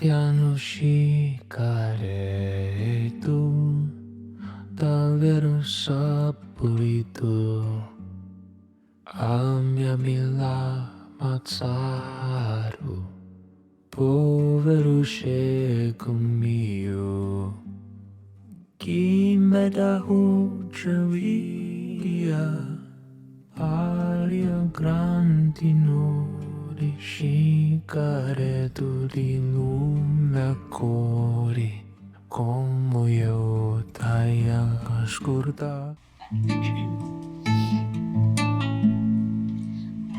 piano shikaretu davvero saporito amyamila mazzaru povero cieco mio chi me dà un via aria grandi nudi shikaretu di lume cori come io taia ascolta.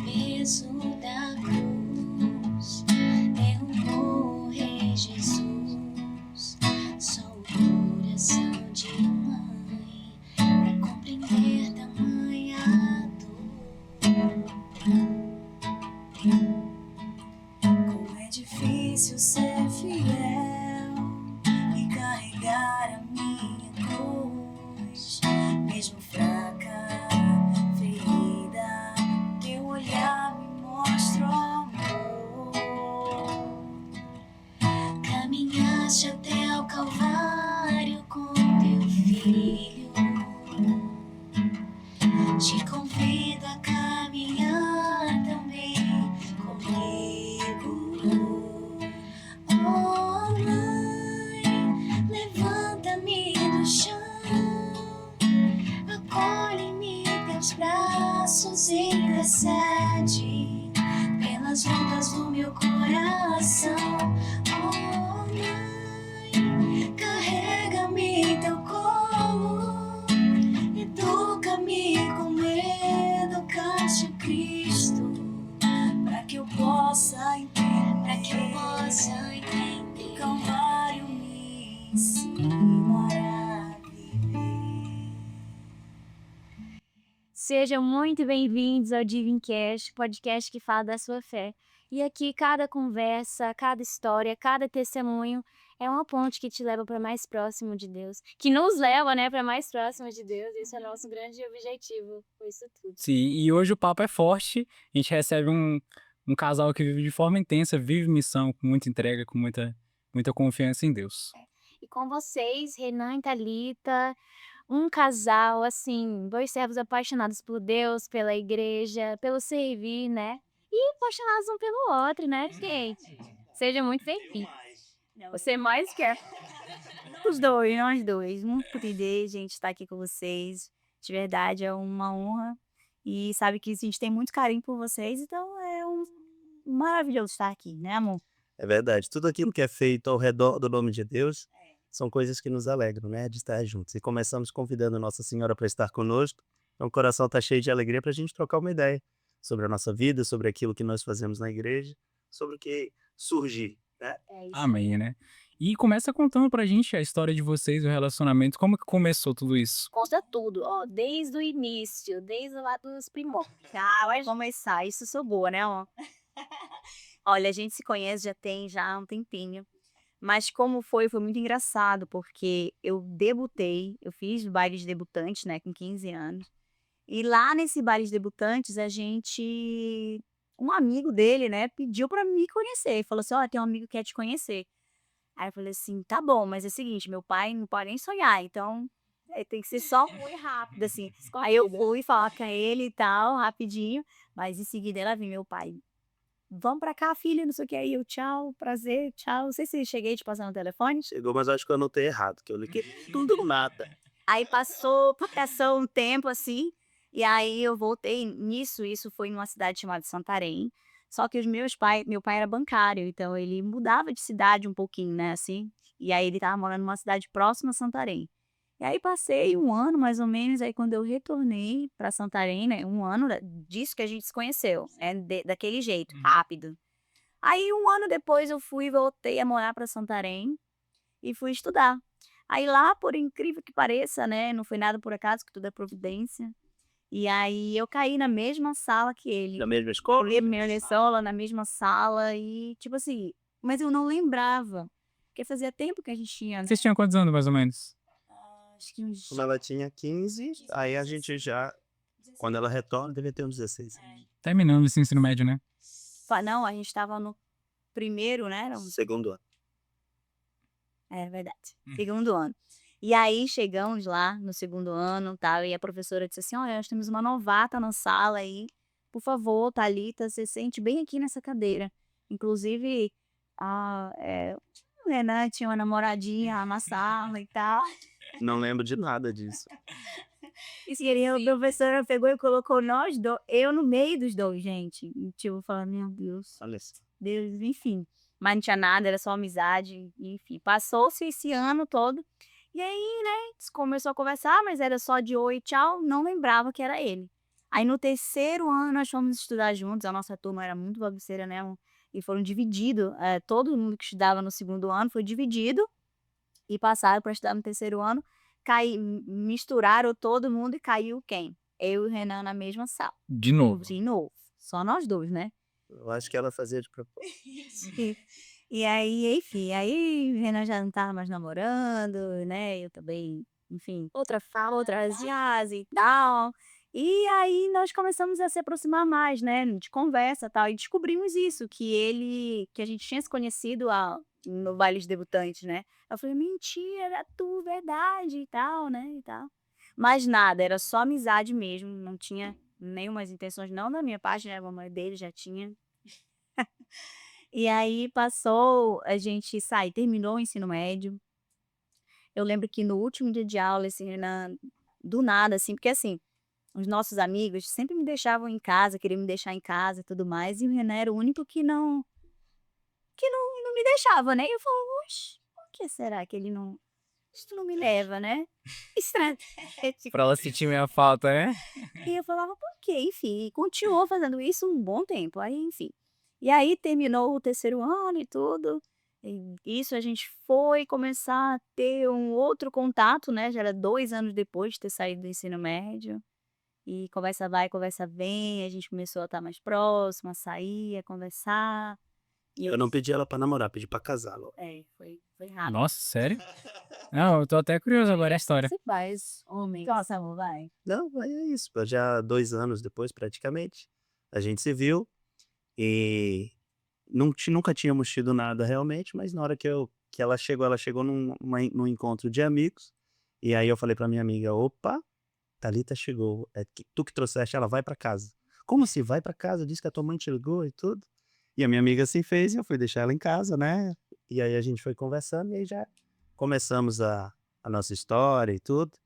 Peso da cruz, eu morrer, Jesus. Sou o coração de mãe pra compreender tamanha dor. Como é difícil ser fiel e carregar a minha cruz, mesmo fraca, ferida. Teu olhar me mostra o amor. Caminhaste até o Calvário com teu filho. Te convido a caminhar também comigo. Oh, mãe, levanta-me do chão, acolhe-me em teus braços e intercede pelas lutas do meu coração. Oh, mãe, carrega-me em teu colo, educa-me como educaste a Cristo, para que eu possa entender, o Calvário me ensinará a viver. Sejam muito bem-vindos ao Divincast, podcast que fala da sua fé. E aqui cada conversa, cada história, cada testemunho é uma ponte que te leva para mais próximo de Deus, que nos leva, né, para mais próximo de Deus. Esse é o nosso grande objetivo, foi isso tudo. Sim, e hoje o papo é forte, a gente recebe um casal que vive de forma intensa, vive missão com muita entrega, com muita confiança em Deus. E com vocês, Renan e Thalita, um casal, assim, dois servos apaixonados por Deus, pela igreja, pelo servir, né? E apaixonados um pelo outro, né, gente? Seja muito bem-vindo. Você mais quer? Os dois, nós dois. Muito poder, gente, estar aqui com vocês. De verdade, é uma honra. E sabe que a gente tem muito carinho por vocês, então é maravilhoso estar aqui, né, amor? É verdade. Tudo aquilo que é feito ao redor do nome de Deus são coisas que nos alegram, né? De estar juntos. E começamos convidando Nossa Senhora para estar conosco. Então o coração está cheio de alegria para a gente trocar uma ideia sobre a nossa vida, sobre aquilo que nós fazemos na igreja, sobre o que surgir, né? É isso. Amém, né? E começa contando pra gente a história de vocês, o relacionamento, como que começou tudo isso? Conta tudo, ó, desde o início, desde lá dos primórdios. Ah, vai começar, isso sou boa, né, ó? Olha, a gente se conhece já um tempinho, mas como foi muito engraçado, porque eu fiz baile de debutantes, né, com 15 anos, e lá nesse baile de debutantes um amigo dele, né, pediu pra me conhecer, falou assim: "Ó, tem um amigo que quer te conhecer". Aí eu falei assim: "Tá bom, mas é o seguinte, meu pai não pode nem sonhar, então, tem que ser só foi rápido, assim". Aí eu fui falar com ele e tal, rapidinho, mas em seguida ela veio, meu pai: "Vamos pra cá, filha, não sei o que", aí eu: "Tchau, prazer, tchau". Não sei se cheguei te passar no telefone. Chegou, mas acho que eu anotei errado, que eu liguei tudo no nada. Aí passou um tempo, assim, e aí eu voltei isso foi numa cidade chamada Santarém, só que meu pai era bancário, então ele mudava de cidade um pouquinho, né, assim, e aí ele estava morando numa cidade próxima a Santarém. E aí passei 1 ano mais ou menos, aí quando eu retornei para Santarém, né, 1 ano disso que a gente se conheceu, né, daquele jeito, rápido. Aí 1 ano depois voltei a morar para Santarém e fui estudar. Aí lá, por incrível que pareça, né, não foi nada por acaso, que tudo é providência, e aí eu caí na mesma sala que ele. Na mesma escola? Colhi a minha lição na mesma sala e, tipo assim, mas eu não lembrava, porque fazia tempo que a gente tinha, Vocês tinham quantos anos, mais ou menos? acho que uns Quando ela tinha 15, aí a gente já, quando ela retorna, devia ter uns 16. Terminando esse ensino médio, né? não, a gente estava no primeiro, né, era um Segundo ano. É verdade. Segundo ano. E aí chegamos lá no segundo ano, tal, e a professora disse assim: "Olha, nós temos uma novata na sala aí, por favor, Thalita, você sente bem aqui nessa cadeira". Inclusive, o Renan tinha uma namoradinha lá na sala e tal. Não lembro de nada disso. E aí a professora pegou e colocou eu no meio dos dois, gente. E, tipo, falando: "Meu Deus". Olha só. Deus, enfim. Mas não tinha nada, era só amizade, enfim. Passou-se esse ano todo. E aí, né, começou a conversar, mas era só de oi, tchau, não lembrava que era ele. Aí no terceiro ano nós fomos estudar juntos, a nossa turma era muito bagunceira, né? E foram divididos, todo mundo que estudava no segundo ano foi dividido e passaram para estudar no terceiro ano. Misturaram todo mundo e caiu quem? Eu e o Renan na mesma sala. De novo. De novo. Só nós dois, né? Eu acho que ela fazia de propósito. E aí, enfim, aí o Renan já não estava mais namorando, né, eu também, enfim, outras viagens e tal. E aí nós começamos a se aproximar mais, né, de conversa e tal, e descobrimos isso, que a gente tinha se conhecido no baile de debutantes, né. Eu falei: "Mentira, era tu, verdade", e tal, né, e tal. Mas nada, era só amizade mesmo, não tinha nenhumas intenções, não da minha parte, né, a mamãe dele já tinha. E aí passou, a gente terminou o ensino médio. Eu lembro que no último dia de aula, esse Renan, do nada, assim, porque assim, os nossos amigos sempre me deixavam em casa, queriam me deixar em casa e tudo mais, e o Renan era o único que não me deixava, né. E eu falava: "Oxe, por que será que ele não não me leva, né?" Estranho. Pra ela sentir minha falta, né? E eu falava: "Por quê?" Enfim, e continuou fazendo isso um bom tempo, aí enfim. E aí terminou o terceiro ano e tudo, e isso a gente foi começar a ter um outro contato, né, já era 2 anos depois de ter saído do ensino médio, e conversa vai, conversa vem, a gente começou a estar mais próximo, a sair, a conversar, e Eu não pedi ela pra namorar, pedi pra casar logo. foi rápido. Nossa, sério? Não, eu tô até curioso agora a história. Você faz homem. Nossa, amor, vai. Não, aí é isso. Já 2 anos depois, praticamente, a gente se viu e nunca tínhamos tido nada realmente, mas na hora que ela chegou num encontro de amigos, e aí eu falei pra minha amiga: "Opa, Thalita chegou, tu que trouxeste ela, vai pra casa". "Como assim vai pra casa? Disse que a tua mãe te ligou e tudo". E a minha amiga assim fez e eu fui deixar ela em casa, né, e aí a gente foi conversando e aí já começamos a nossa história e tudo.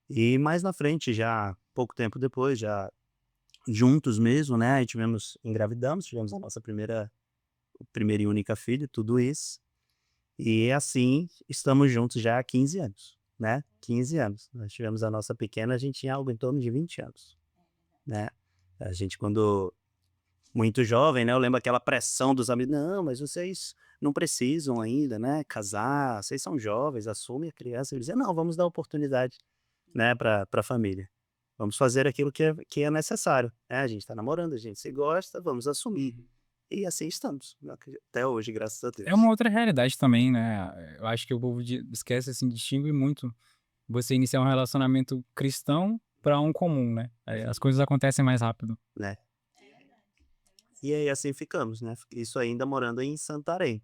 E mais na frente já, pouco tempo depois, já juntos mesmo, né, aí engravidamos, tivemos a nossa primeira e única filha, tudo isso. E assim, estamos juntos já há 15 anos, né, 15 anos. Nós tivemos a nossa pequena, a gente tinha algo em torno de 20 anos, né. A gente quando muito jovem, né, eu lembro aquela pressão dos amigos: "Não, mas vocês não precisam ainda, né, casar, vocês são jovens, assume a criança". Eu dizia: "Não, vamos dar oportunidade, né, pra família. Vamos fazer aquilo que é necessário, né, a gente tá namorando, a gente se gosta, vamos assumir". E assim estamos, até hoje, graças a É Deus. uma outra realidade também, né? Eu acho que o povo esquece, assim, distingue muito você iniciar um relacionamento cristão pra um comum, né? Aí as coisas acontecem mais rápido. Né. E aí assim ficamos, né, isso ainda morando em Santarém,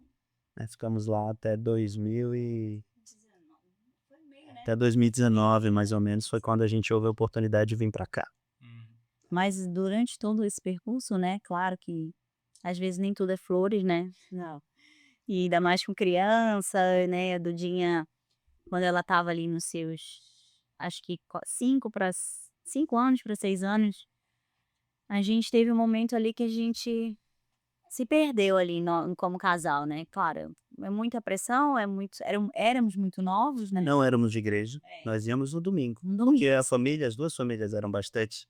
né, ficamos lá até 2019 mais ou menos, foi quando a gente houve a oportunidade de vir pra cá. Mas durante todo esse percurso, né, claro que às vezes nem tudo é flores, né. Não. E ainda mais com criança, né, a Dudinha, quando ela estava ali nos seus, acho que 5 anos para 6 anos, a gente teve um momento ali que a gente se perdeu ali como casal, né. Claro, é muita pressão, éramos muito novos, né. Não éramos de igreja, nós íamos no domingo, No porque domingo. as 2 famílias eram bastante,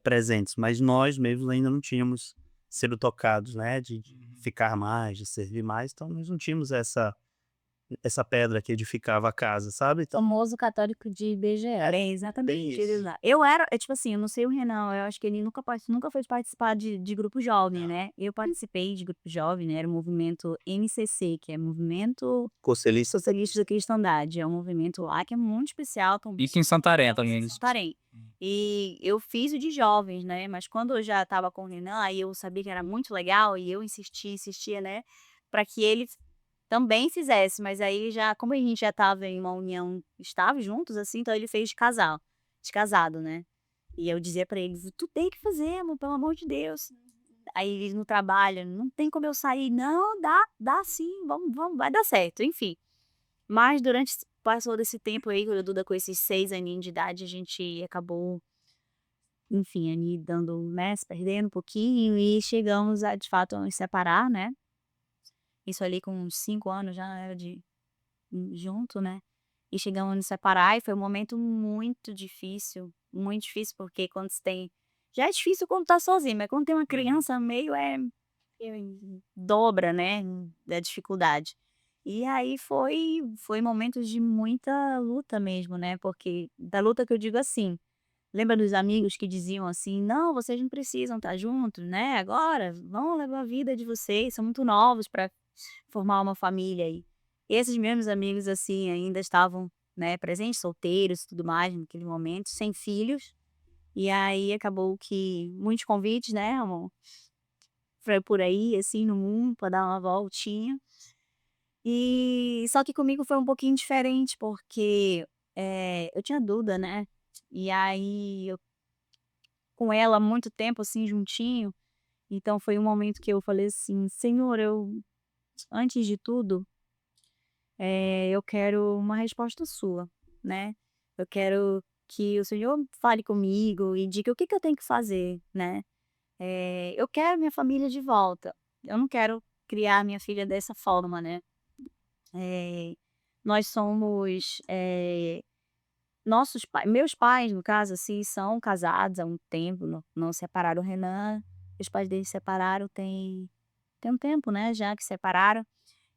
presentes, mas nós mesmos ainda não tínhamos sido tocados, né, de ficar mais, de servir mais, então nós não tínhamos essa pedra que edificava a casa, sabe, então Famoso católico de IBGE. É, bem exatamente, isso. tipo assim, eu não sei o Renan, eu acho que ele nunca foi participar de grupo jovem, né. Eu participei de grupo jovem, né, era o movimento MCC, que é Movimento Conselhistas Socialista da Cristandade, é um movimento lá que é muito especial, que é um Isso em Santarém também. Santarém. E eu fiz o de jovens, né, mas quando eu já estava com o Renan, aí eu sabia que era muito legal e eu insistia, né, para que ele também fizesse, mas aí já como a gente já estava em uma união estável juntos, assim, então ele fez de casado, né. E eu dizia pra ele: "Tu tem que fazer amor, pelo amor de Deus". Aí ele no trabalho: "Não tem como eu sair". "Não, dá sim, vamos, vai dar certo", enfim. Mas durante passou desse tempo aí, quando o Duda com esses 6 aninhos de idade, a gente acabou, enfim, ali dando, né, se perdendo um pouquinho e chegamos a de fato a nos separar, né. Isso ali com uns 5 anos já era de junto, né. E chegamos a nos separar e foi um momento muito difícil, porque quando você tem já é difícil quando tá sozinho, mas quando tem uma criança no meio dobra, né, da dificuldade. E aí foi momentos de muita luta mesmo, né, porque da luta que eu digo assim, lembra dos amigos que diziam assim: "Não, vocês não precisam estar juntos, né, agora, vão levar a vida de vocês, são muito novos para formar uma família aí". E esses mesmos amigos, assim, ainda estavam, né, presentes, solteiros e tudo mais naquele momento, sem filhos, e aí acabou que muitos convites, né, amor, pra por aí, assim, no mundo, pra dar uma voltinha. E só que comigo foi um pouquinho diferente, porque, eu tinha Duda, né, e aí eu com ela há muito tempo, assim, juntinho, então foi um momento que eu falei assim: "Senhor, eu antes de tudo, eu quero uma resposta sua, né, eu quero que o Senhor fale comigo e diga o que que eu tenho que fazer, né. Eu quero minha família de volta, eu não quero criar minha filha dessa forma, né". Eh, nós somos, nossos meus pais, no caso, assim, são casados há um tempo, não separaram. O Renan, os pais dele separaram tem um tempo, né, já que separaram,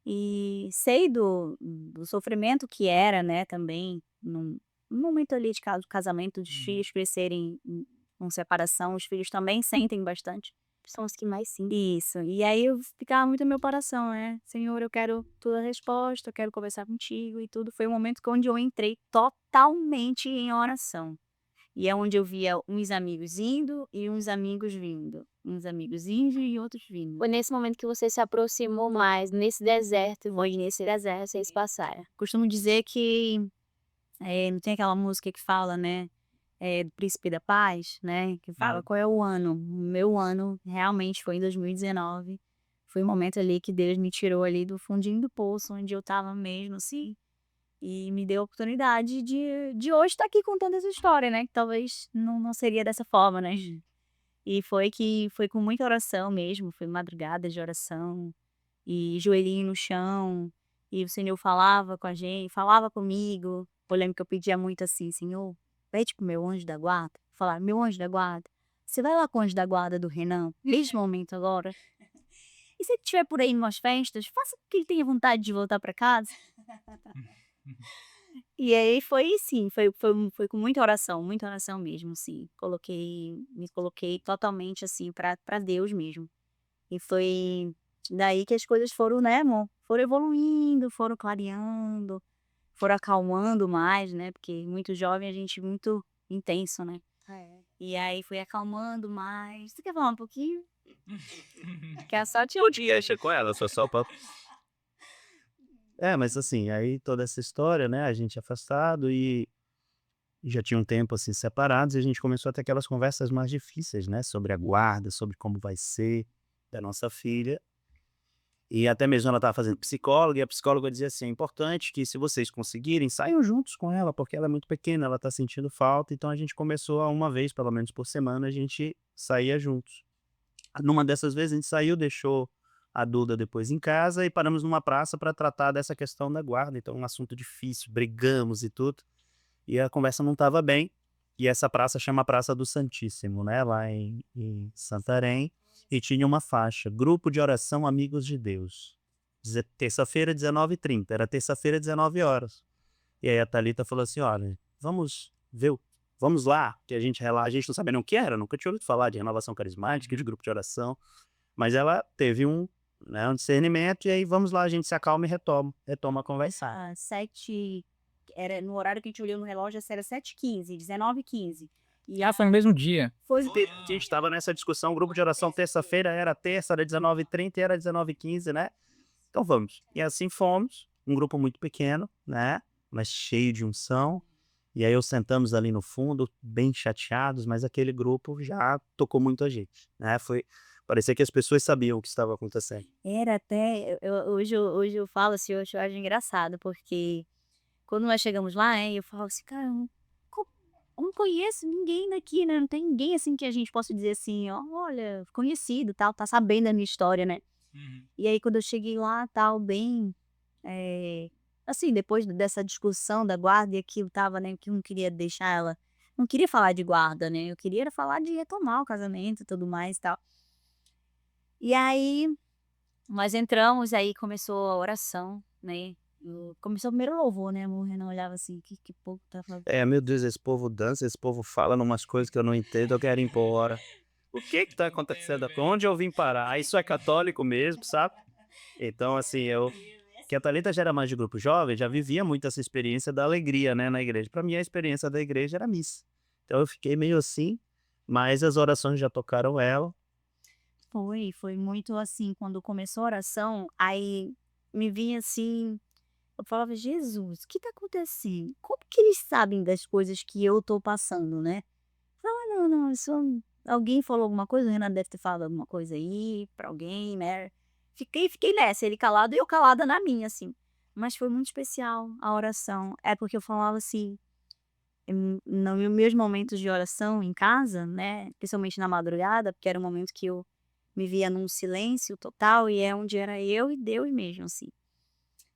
e sei do sofrimento que era, né, também num momento ali de casamento, dos filhos crescerem com separação, os filhos também sentem bastante. São os que mais sentem. Isso, e aí eu ficava muito no meu coração, né: "Senhor, eu quero tua resposta, eu quero conversar contigo e tudo". Foi um momento que onde eu entrei totalmente em oração. E é onde eu via uns amigos indo e uns amigos vindo, uns amigos indo e outros vindo. Foi nesse momento que você se aproximou mais, nesse deserto, Foi nesse deserto vocês passaram. costumo dizer que, não tem aquela música que fala, né, do Príncipe da Paz, né, que fala qual é o ano. O meu ano realmente foi em 2019, foi o momento ali que Deus me tirou ali do fundinho do poço, onde eu estava mesmo, assim, e me deu a oportunidade de hoje estar aqui contando essa história, né, que talvez não seria dessa forma, né. E foi com muita oração mesmo, foi madrugada de oração, e joelhinho no chão, e o Senhor falava com a gente, falava comigo. Eu lembro que eu pedia muito assim: "Senhor, pede para o meu anjo da guarda", falar: "Meu anjo da guarda, você vai lá com o anjo da guarda do Renan, neste momento agora, e se ele estiver por aí em umas festas, faça com que ele tenha vontade de voltar para casa". E aí foi sim, foi com muita oração mesmo, sim. Me coloquei totalmente, assim, pra Deus mesmo. E foi daí que as coisas foram, né, amor, foram evoluindo, foram clareando, foram acalmando mais, né, porque muito jovem a gente muito intenso, né. É. E aí foi acalmando mais. Você quer falar um pouquinho? Quer só te Podia, deixa com ela, só pra mas assim, aí toda essa história, né, a gente afastado e já tinha um tempo, assim, separados, e a gente começou a ter aquelas conversas mais difíceis, né, sobre a guarda, sobre como vai ser da nossa filha. E até mesmo ela estava fazendo psicóloga, e a psicóloga dizia assim: "É importante que, se vocês conseguirem, saiam juntos com ela, porque ela é muito pequena, ela está sentindo falta". Então a gente começou a uma vez, pelo menos por semana, a gente saía juntos. Numa dessas vezes a gente saiu, deixou a Duda depois em casa e paramos numa praça para tratar dessa questão da guarda. Então um assunto difícil, brigamos e tudo, e a conversa não estava bem. E essa praça chama Praça do Santíssimo, né, lá em Santarém, e tinha uma faixa: Grupo de Oração Amigos de Deus. Terça-feira, 19h30, era terça-feira, 19 horas. E aí a Thalita falou assim: "Olha, vamos lá", que a gente não sabia nem o que era, nunca tinha ouvido falar de renovação carismática, de grupo de oração, mas ela teve um discernimento, e aí: "Vamos lá, a gente se acalma e retoma a conversar". às 7 era no horário que a gente olhou no relógio, era 7h15, 19h15. E Ah, foi no mesmo dia. foi A gente estava nessa discussão, o grupo de oração terça-feira era terça, era 19h30 e era 19h15, né. Então vamos. E assim fomos, um grupo muito pequeno, né? Mas cheio de unção. E aí eu sentamos ali no fundo, bem chateados, mas aquele grupo já tocou muito a gente, né? Parecia que as pessoas sabiam o que estava acontecendo. Era até hoje eu falo assim, hoje eu acho engraçado, porque quando nós chegamos lá, eu falo assim: "Cara, eu não conheço ninguém daqui, né, não tem ninguém, assim, que a gente possa dizer assim: "Olha, conhecido, tal, tá sabendo da minha história", né". E aí quando eu cheguei lá, tal, bem, assim, depois dessa discussão da guarda e aquilo estava, né, que eu não queria deixar ela não queria falar de guarda, né, eu queria era falar de retomar o casamento e tudo mais e tal. E aí nós entramos, aí começou a oração, né, começou o primeiro louvor, né, o Renan olhava assim: Que povo tá falando?" É, meu Deus, esse povo dança, esse povo fala numas coisas que eu não entendo, eu quero ir embora. O que tá acontecendo aqui? Onde eu vim parar? Isso é católico mesmo, sabe? Então, assim, que a Thalita já era mais de grupo jovem, já vivia muito essa experiência da alegria, né, na igreja. Para mim, a experiência da igreja era missa. Então eu fiquei meio assim, mas as orações já tocaram ela. Foi muito assim, quando começou a oração, aí me vinha assim, eu falava: "Jesus, o que tá acontecendo? Como que eles sabem das coisas que eu tô passando, né?" "Ah, não, não, isso alguém falou alguma coisa, o Renan deve ter falado alguma coisa aí pra alguém, né." Fiquei nessa, ele calado e eu calada na minha, assim. Mas foi muito especial a oração. É porque eu falava assim, nos meus momentos de oração em casa, né, principalmente na madrugada, porque era um momento que eu me via num silêncio total e é onde era eu e Deus mesmo, assim.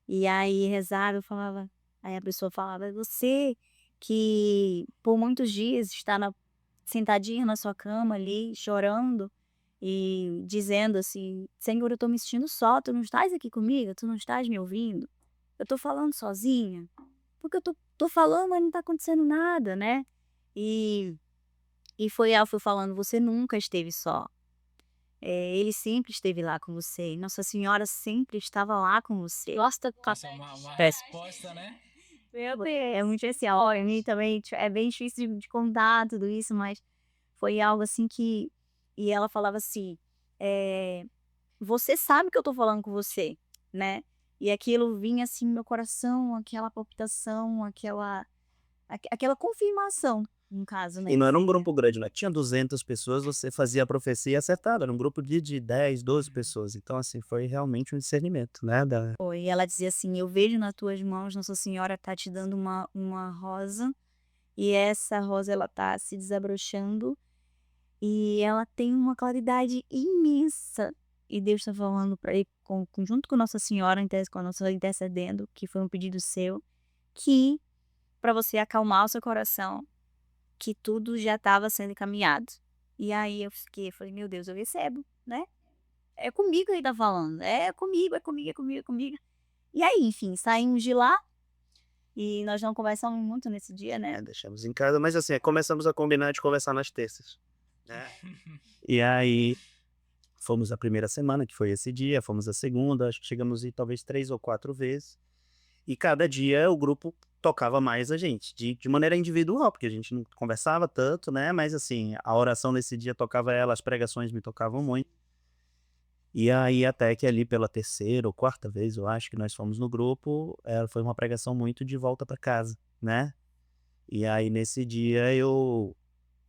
E aí rezava, eu falava aí a pessoa falava: "É você que por muitos dias está sentadinha na sua cama ali, chorando e dizendo assim: 'Senhor, eu tô me sentindo só, tu não estás aqui comigo? Tu não estás me ouvindo? Eu tô falando sozinha? Porque eu tô falando, mas não tá acontecendo nada, né?'" E foi ela foi falando: "Você nunca esteve só. Ele sempre esteve lá com você e Nossa Senhora sempre estava lá com você." Gosta Nossa, uma péssimo. resposta, né? Meu Deus, é muito especial. Olha, mim também é bem difícil de contar tudo isso, mas foi algo assim que e ela falava assim, eh, "Você sabe que eu tô falando com você, né?" E aquilo vinha assim no meu coração, aquela palpitação, aquela confirmação, no caso, né. E não era um grupo grande, né? Tinha 200 pessoas, você fazia a profecia acertada, era um grupo de 10, 12 pessoas. Então, assim, foi realmente um discernimento, né? Foi, ela dizia assim: "Eu vejo nas tuas mãos, Nossa Senhora tá te dando uma rosa, e essa rosa ela tá se desabrochando, e ela tem uma claridade imensa, e Deus tá falando pra ir junto com Nossa Senhora, com a nossa intercedendo, que foi um pedido seu, que para você acalmar o seu coração, que tudo já estava sendo encaminhado." E aí eu falei: "Meu Deus, eu recebo, né, é comigo que ele tá falando, é comigo, é comigo, é comigo, é comigo." E aí, enfim, saímos de lá, e nós não conversamos muito nesse dia, né. Deixamos em casa, mas assim, começamos a combinar de conversar nas terças, né? E aí, fomos a primeira semana, que foi esse dia, fomos a segunda, acho que chegamos a ir talvez 3 ou 4 vezes. E cada dia o grupo tocava mais a gente, de maneira individual, porque a gente não conversava tanto, né? Mas assim, a oração nesse dia tocava ela, as pregações me tocavam muito. E aí, até que ali pela terceira ou quarta vez, eu acho que nós fomos no grupo, foi uma pregação muito de volta para casa, né? E aí, nesse dia, eu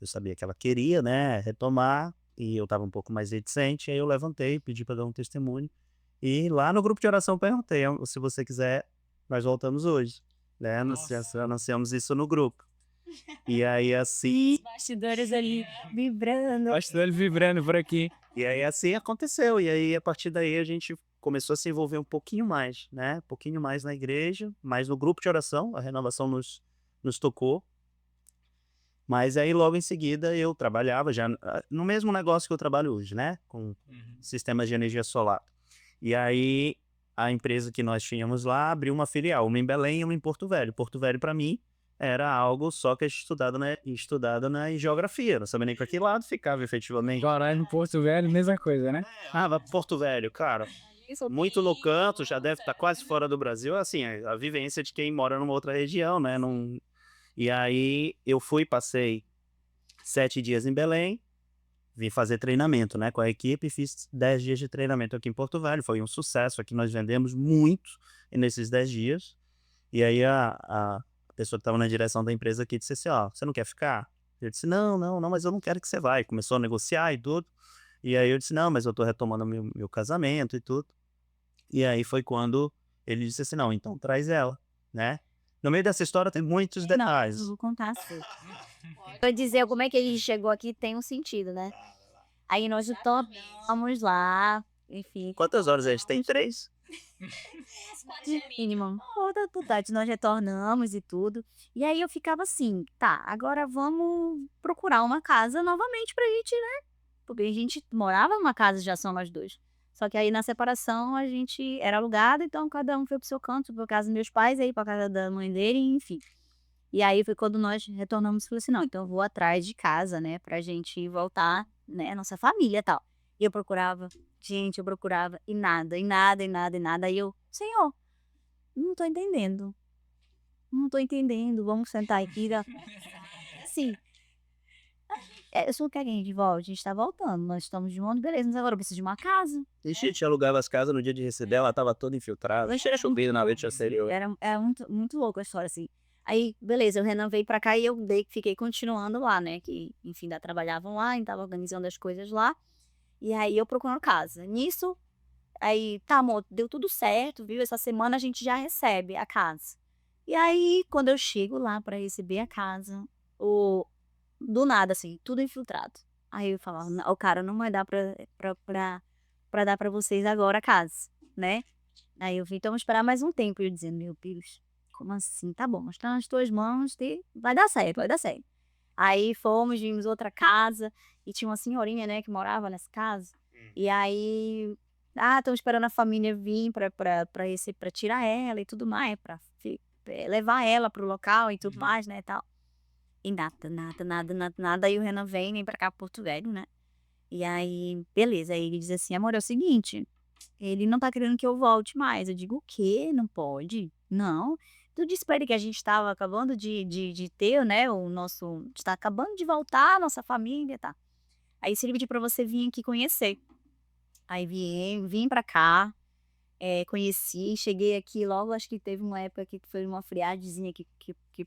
sabia que ela queria, né, retomar, e eu estava um pouco mais reticente, aí eu levantei, pedi para dar um testemunho, e lá no grupo de oração eu perguntei: Se você quiser, nós voltamos hoje", né, anunciamos isso no grupo. E aí, assim Os bastidores ali vibrando. Bastante vibrando por aqui. e aí assim aconteceu, e aí a partir daí a gente começou a se envolver um pouquinho mais, né, um pouquinho mais na igreja, mais no grupo de oração, a renovação nos tocou. Mas aí logo em seguida eu trabalhava já no mesmo negócio que eu trabalho hoje, né, com sistemas de energia solar. E aí a empresa que nós tínhamos lá abriu uma filial, uma em Belém e uma em Porto Velho. Porto Velho para mim era algo só que é estudado na geografia, não sabia nem para que lado ficava efetivamente. Agora no Porto Velho, mesma coisa, né? Vai pra Porto Velho, cara, muito no canto, já deve estar quase fora do Brasil, assim, a vivência de quem mora numa outra região, né, E aí eu fui, passei 7 dias em Belém, vim fazer treinamento, né, com a equipe, e fiz 10 dias de treinamento aqui em Porto Velho, foi um sucesso, aqui nós vendemos muito nesses 10 dias, e aí a pessoa que estava na direção da empresa aqui disse assim: "Ó, você não quer ficar?" Eu disse: "Não, não, não, mas eu não quero que você vá", e começou a negociar e tudo, e aí eu disse: "Não, mas eu tô retomando meu casamento e tudo", e aí foi quando ele disse assim: "Não, então traz ela", né. No meio dessa história tem muitos Não, detalhes. eu vou contar assim. Pra dizer como é que a gente chegou aqui tem um sentido, né. Aí nós retornamos lá, enfim, Quantas horas a gente tem? 3. mínimo. Toda totalidade, nós retornamos e tudo. E aí eu ficava assim: "Tá, agora vamos procurar uma casa novamente pra gente, né", porque a gente morava numa casa já só nós 2. Só que aí na separação a gente era alugado, então cada um foi para o seu canto, pra casa dos meus pais, aí pra casa da mãe dele, enfim. E aí foi quando nós retornamos e falei assim: "Não, então eu vou atrás de casa, né, pra gente voltar, né, nossa família, e tal". E eu procurava, gente, eu procurava e nada, e nada, e nada, e nada. Aí eu: "Senhor, não tô entendendo, não tô entendendo, vamos sentar aqui da" assim, o senhor quer que a gente volte? A gente tá voltando, nós estamos de mundo, beleza, mas agora eu preciso de uma casa. Ixi, a gente alugava as casas no dia de receber, ela estava toda infiltrada, Mas era chovendo na noite anterior. era muito muito louco a história, assim. Aí, beleza, o Renan veio pra cá e eu fiquei continuando lá, né, que, enfim, ainda trabalhavam lá, ainda estava organizando as coisas lá, e aí eu procurando casa. Nisso, aí: "Tá amor, deu tudo certo, viu, essa semana a gente já recebe a casa". E aí, quando eu chego lá pra receber a casa, o do nada, assim, tudo infiltrado. Aí eu falava: "Não, o cara, não vai dar pra dar pra vocês agora a casa, né". Aí eu vim: "Então vamos esperar mais um tempo", e eu dizendo: "Meu Deus, como assim? Tá bom, está nas tuas mãos e vai dar certo, vai dar certo". Aí fomos, vimos outra casa e tinha uma senhorinha, né, que morava nessa casa, e aí, estamos esperando a família vir pra tirar ela e tudo mais, levar ela para o local e tudo mais, né, e tal. E nada, nada, nada, nada, nada. Aí o Renan vem pra cá, pra Porto Velho, né. E aí, beleza, aí ele diz assim: "Amor, é o seguinte, ele não tá querendo que eu volte mais". Eu digo: "O quê? Não pode? Não". Tu disse pra ele que a gente estava acabando de ter, né, o nosso está acabando de voltar a nossa família, tá. Aí se ele pedir pra você vir aqui conhecer. Aí vim pra cá, conheci, cheguei aqui logo, acho que teve uma época aqui que foi uma friagemzinha que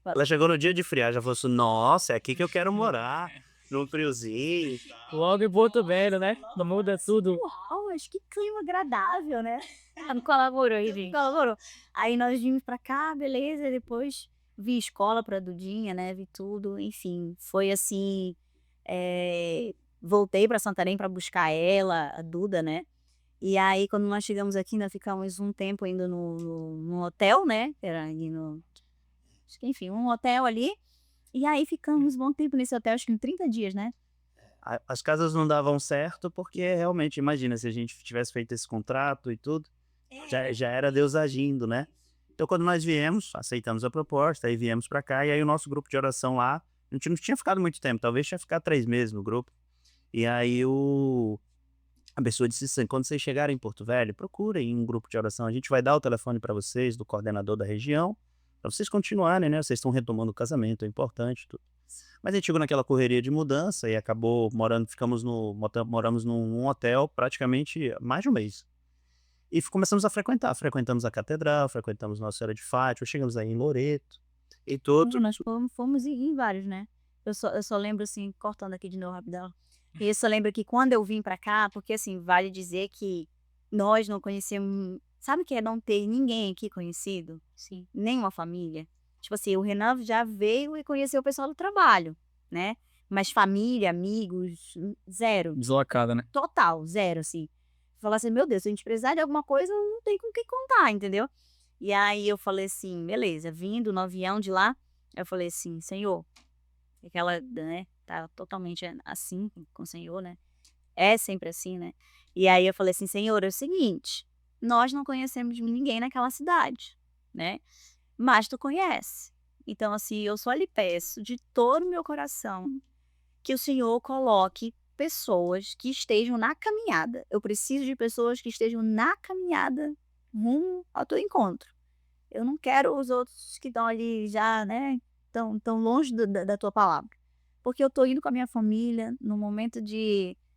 Ela chegou no dia de friagem, ela falou assim: "Nossa, é aqui que eu quero morar, num friozinho e tal". Logo em Porto Velho, né? Não muda tudo. Uau, mas que clima agradável, né. Não colaborou aí, gente. Colaborou. Aí nós vimos pra cá, beleza, e depois vi escola pra Dudinha, né, vi tudo, enfim, foi assim, voltei pra Santarém pra buscar ela, a Duda, né. E aí quando nós chegamos aqui, ainda ficamos um tempo ainda no hotel, né, que era ali no acho que enfim, um hotel ali, e aí ficamos um bom tempo nesse hotel, acho que uns 30 dias, né. A as casas não davam certo, porque realmente, imagina, se a gente tivesse feito esse contrato e tudo, já era Deus agindo, né. Então quando nós viemos, aceitamos a proposta, aí viemos pra cá, e aí o nosso grupo de oração lá, a gente não tinha ficado muito tempo, talvez tinha ficado 3 meses no grupo. E aí a pessoa disse assim: "Quando vocês chegarem em Porto Velho, procurem um grupo de oração, a gente vai dar o telefone para vocês, do coordenador da região, para vocês continuarem, né, vocês estão retomando o casamento, é importante tudo". Mas a gente chegou naquela correria de mudança e acabou ficamos moramos num hotel praticamente mais de um mês. E começamos a frequentamos a catedral, frequentamos Nossa Senhora de Fátima, chegamos aí em Loreto e tudo. Nós fomos em vários, né. Eu só lembro, assim, cortando aqui de novo rapidão, e eu só lembro que quando eu vim pra cá, porque, assim, vale dizer que nós não conhecemos, sabe o que é não ter ninguém aqui conhecido? Sim. Nenhuma família. Tipo assim, o Renan já veio e conheceu o pessoal do trabalho, né, mas família, amigos, zero. Deslocada, né? Total, zero, assim. Falar assim: "Meu Deus, se a gente precisar de alguma coisa, não tem com quem contar", entendeu. E aí eu falei assim: "Beleza", vindo no avião de lá, eu falei assim: "Senhor", aquela, né, tá totalmente assim com o Senhor, né, é sempre assim, né. E aí eu falei assim: "Senhor, é o seguinte, nós não conhecemos ninguém naquela cidade, né, mas tu conhece. Então, assim, eu só lhe peço de todo o meu coração que o Senhor coloque pessoas que estejam na caminhada. Eu preciso de pessoas que estejam na caminhada rumo ao teu encontro. Eu não quero os outros que estão ali já, né, tão longe da tua palavra. porque eu tô indo com a minha família no momento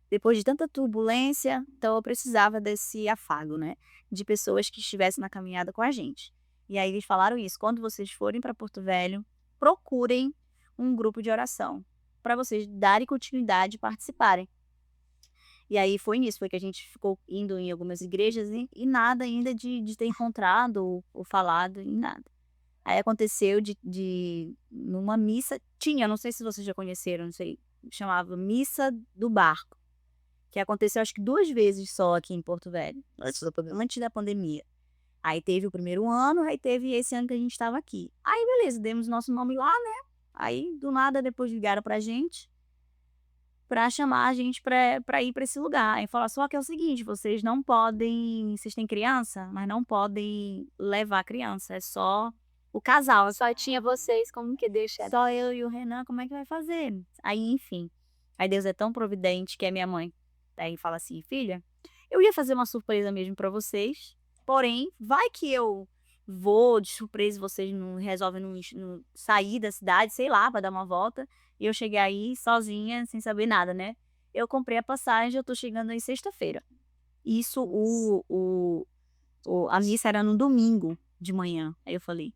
depois de tanta turbulência, então eu precisava desse afago, né, de pessoas que estivessem na caminhada com a gente. E aí eles falaram isso: "Quando vocês forem para Porto Velho, procurem um grupo de oração, para vocês darem continuidade e participarem". E aí foi nisso, foi que a gente ficou indo em algumas igrejas e nada ainda de ter encontrado ou falado em nada. Aí aconteceu numa missa tinha, não sei se vocês já conheceram, não sei, chamava Missa do Barco, que aconteceu acho que 2 vezes só aqui em Porto Velho, antes da pandemia. Aí teve o primeiro ano, aí teve esse ano que a gente estava aqui. Aí beleza, demos nosso nome lá, né, aí do nada depois ligaram pra gente, pra chamar a gente pra ir pra esse lugar. Aí falaram: "Só que é o seguinte, vocês não podem, vocês têm criança, mas não podem levar a criança, é só o casal, Só tinha vocês, como que deixa? só eu e o Renan, como é que vai fazer?". Aí enfim, aí Deus é tão providente que é minha mãe. Aí fala assim: "Filha, eu ia fazer uma surpresa mesmo pra vocês, porém, vai que eu vou de surpresa e vocês não resolvem não sair da cidade, sei lá, pra dar uma volta, e eu cheguei aí sozinha, sem saber nada, né. Eu comprei a passagem, eu tô chegando aí sexta-feira". Isso a missa era no domingo de manhã. Aí eu falei: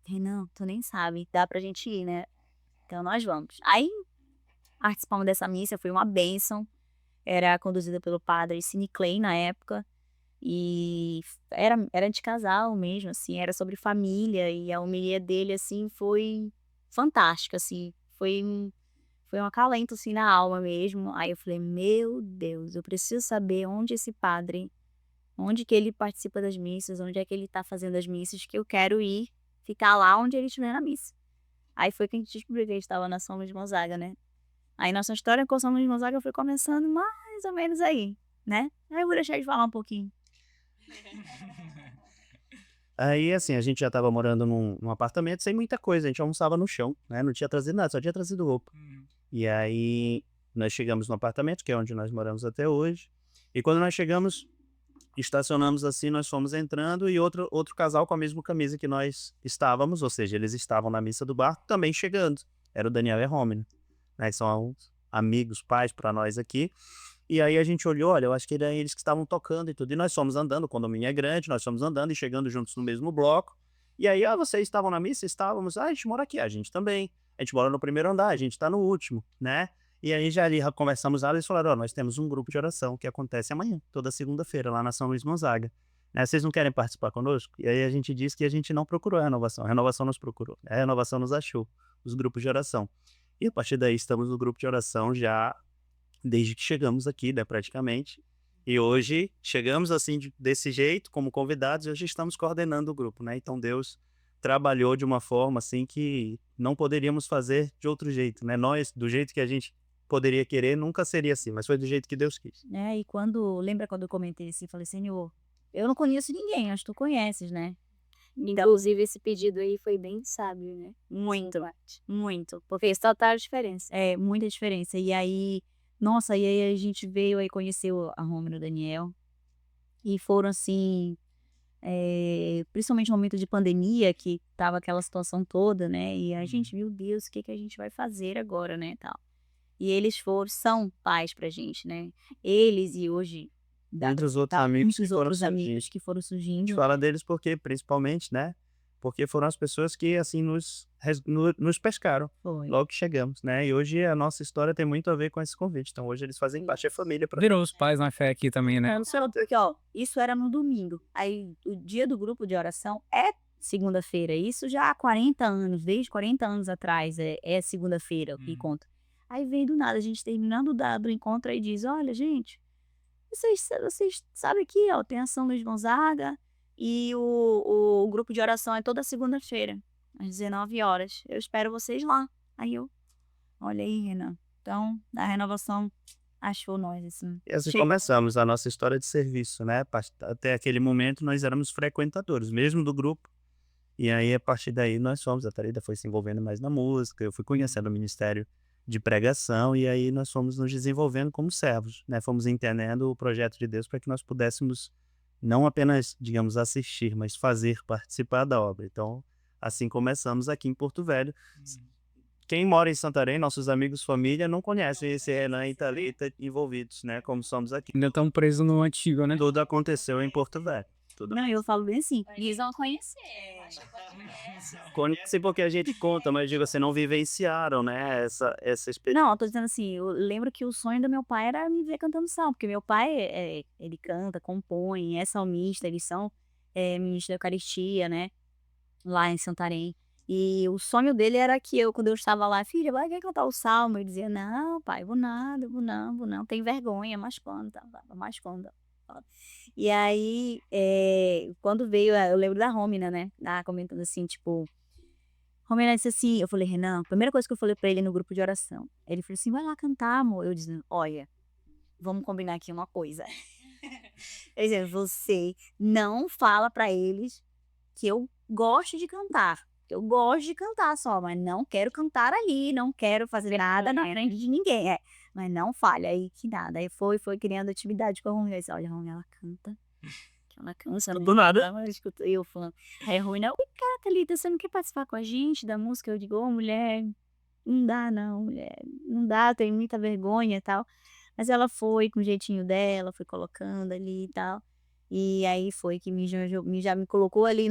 "Renan, tu nem sabe, dá pra gente ir, né, então nós vamos". Aí participamos dessa missa, foi uma bênção, era conduzida pelo padre Cine Clay na época, e era de casal mesmo, assim, era sobre família e a homilia dele, assim, foi fantástica, assim, foi um acalento, assim, na alma mesmo. Aí eu falei: "Meu Deus, eu preciso saber onde que ele participa das missas, onde é que ele tá fazendo as missas, que eu quero ir ficar lá onde ele estiver na missa". Aí foi que a gente descobriu que ele estava na São Luís Gonzaga, né. Aí nossa história com São Luís Gonzaga foi começando mais ou menos aí, né. Aí eu vou deixar ele falar um pouquinho. Aí, assim, a gente já estava morando num apartamento sem muita coisa, a gente almoçava no chão, né, não tinha trazido nada, só tinha trazido roupa. E aí, nós chegamos no apartamento, que é onde nós moramos até hoje, e quando nós chegamos, estacionamos assim, nós fomos entrando e outro casal com a mesma camisa que nós estávamos, ou seja, eles estavam na missa do barco também chegando. Era o Daniel e a Romina, né, que são amigos, pais para nós aqui. E aí a gente olhou, olha, eu acho que era eles que estavam tocando e tudo. E nós fomos andando, o condomínio é grande, nós fomos andando e chegando juntos no mesmo bloco. E aí, vocês estavam na missa? Estávamos. A gente mora aqui, a gente também. A gente mora no primeiro andar, a gente tá no último, né? E aí já ali conversamos lá, eles falaram, nós temos um grupo de oração que acontece amanhã, toda segunda-feira, lá na São Luís Gonzaga. Né? Vocês não querem participar conosco? E aí a gente disse que a gente não procurou a renovação nos procurou, a renovação nos achou, os grupos de oração. E a partir daí estamos no grupo de oração já desde que chegamos aqui, né, praticamente. E hoje chegamos assim desse jeito, como convidados, e hoje estamos coordenando o grupo, né? Então Deus trabalhou de uma forma assim que não poderíamos fazer de outro jeito, né? Nós, do jeito que a gente poderia querer, nunca seria assim, mas foi do jeito que Deus quis. Né, e lembra quando eu comentei assim, falei: "Senhor, eu não conheço ninguém, acho que tu conheces, né". Então Inclusive esse pedido aí foi bem sábio, né? muito, Parte. muito, porque Fez total diferença. é muita diferença. E aí, nossa, e aí a gente veio aí conheceu a Roma e o Daniel, e foram assim, principalmente no momento de pandemia, que estava aquela situação toda, né, e a gente: "Meu Deus, o que que a gente vai fazer agora, né, tal". E eles são pais pra gente, né. Eles e hoje Entre os outros amigos que muitos foram outros surgindo. amigos que foram A gente surgindo. fala deles porque, principalmente, né? Porque foram as pessoas que, assim, nos pescaram Foi. logo que chegamos, né? E hoje a nossa história tem muito a ver com esse convite. Então hoje eles fazem parte da família. Virou os pais na fé aqui também, né? Não, só porque, ó, isso era no domingo, aí o dia do grupo de oração é segunda-feira, isso já há 40 anos, desde 40 anos atrás é segunda-feira o encontro. Aí vem do nada, a gente terminando do encontro, aí diz: "Olha gente, vocês sabem aqui, ó, tem a São Luís Gonzaga e o grupo de oração é toda segunda-feira, às 19 horas. Eu espero vocês lá". Aí eu: "Olha aí, Renan, então a renovação achou nós, assim". E assim Chega. começamos a nossa história de serviço, né? Até aquele momento nós éramos frequentadores, mesmo do grupo. E aí, a partir daí, nós fomos. A Thalita foi se envolvendo mais na música, eu fui conhecendo o ministério de pregação, e aí nós fomos nos desenvolvendo como servos, né? Fomos entendendo o projeto de Deus para que nós pudéssemos não apenas, digamos, assistir, mas fazer, participar da obra. Então, assim começamos aqui em Porto Velho. quem mora em Santarém, nossos amigos, família, não conhecem esse Renan e Thalita envolvidos, né? Como somos aqui. Ainda estão presos no antigo, né? Tudo aconteceu em Porto Velho. Tudo Não, eu falo bem assim, eles vão conhecer. conhece porque a gente conta, mas digo assim, não vivenciaram, né? Essa experiência. Não, eu tô dizendo assim, eu lembro que o sonho do meu pai era me ver cantando salmo, porque meu pai, ele canta, compõe, é salmista, eles são ministros da Eucaristia, né, lá em Santarém. E o sonho dele era que eu, quando eu estava lá, filha, vai quer cantar o salmo? Eu dizia, não, pai, vou nada, vou não, tem vergonha, mas quando, mais quando. E aí, quando veio, eu lembro da Romina, né, ela comentando assim, tipo, Romina disse assim, eu falei, Renan, a primeira coisa que eu falei pra ele no grupo de oração, ele falou assim, vai lá cantar, amor. Eu disse, olha, vamos combinar aqui uma coisa. Eu disse, você não fala pra eles que eu gosto de cantar. Eu gosto de cantar só, mas não quero cantar ali, não quero fazer nada na frente de ninguém. Mas não falha aí que nada. Aí foi criando atividade com a Romina. Eu disse, olha, Romina, ela canta. Que ela cansa, Do nada. eu escuto eu falando. Aí a Romina, oi, cara, Thalita, você não quer participar com a gente da música? Eu digo, ô, mulher, não dá não, mulher. Não dá, tenho muita vergonha e tal. Mas ela foi com o jeitinho dela, foi colocando ali e tal. E aí foi que já me colocou ali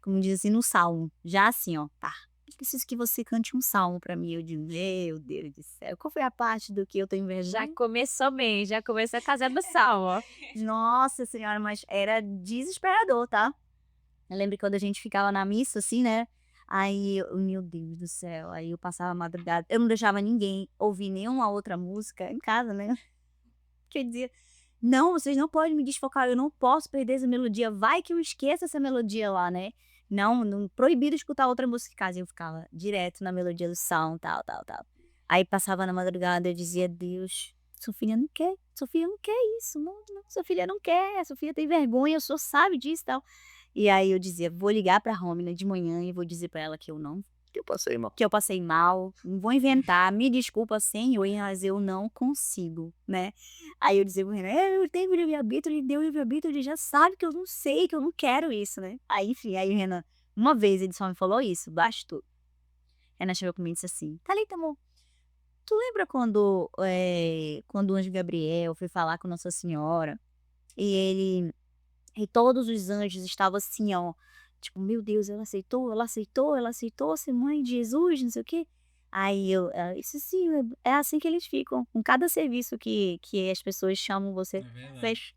como diz assim, no salmo. Já assim, ó, tá. Eu preciso que você cante um salmo pra mim. Eu digo, meu Deus do céu. Qual foi a parte do que eu tô Já invejando? começou bem, já começou a casa do salmo, ó. Nossa senhora, mas era desesperador, tá? Eu lembro que quando a gente ficava na missa, assim, né? Aí, meu Deus do céu, aí eu passava a madrugada. Eu não deixava ninguém ouvir nenhuma outra música em casa, né? Que eu dizia, não, vocês não podem me desfocar, eu não posso perder essa melodia. Vai que eu esqueça essa melodia lá, né? Não, proibido escutar outra música em casa. Eu ficava direto na melodia do salmo, tal, tal, tal. Aí passava na madrugada, eu dizia, Deus, Sofia não quer, Sofia não quer isso, não, Sofia não quer, Sofia tem vergonha, o senhor sabe disso e tal. E aí eu dizia, vou ligar pra Romina de manhã e vou dizer pra ela que eu não, Que eu passei mal. que eu passei mal, não vou inventar, me desculpa, senhor, mas eu não consigo, né? Aí eu dizia pro Renan, eu tenho livre-arbítrio, ele deu livre-arbítrio, ele já sabe que eu não sei, que eu não quero isso, né? Aí, enfim, aí o Renan, uma vez ele só me falou isso, bastou. Renan chegou comigo e disse assim, Thalita, amor, tu lembra quando o anjo Gabriel foi falar com Nossa Senhora e todos os anjos estavam assim, ó, tipo, meu Deus, ela aceitou ser mãe de Jesus, não sei o quê. Aí ela disse, sim, é assim que eles ficam, com cada serviço que as pessoas chamam você, verdade. fecha.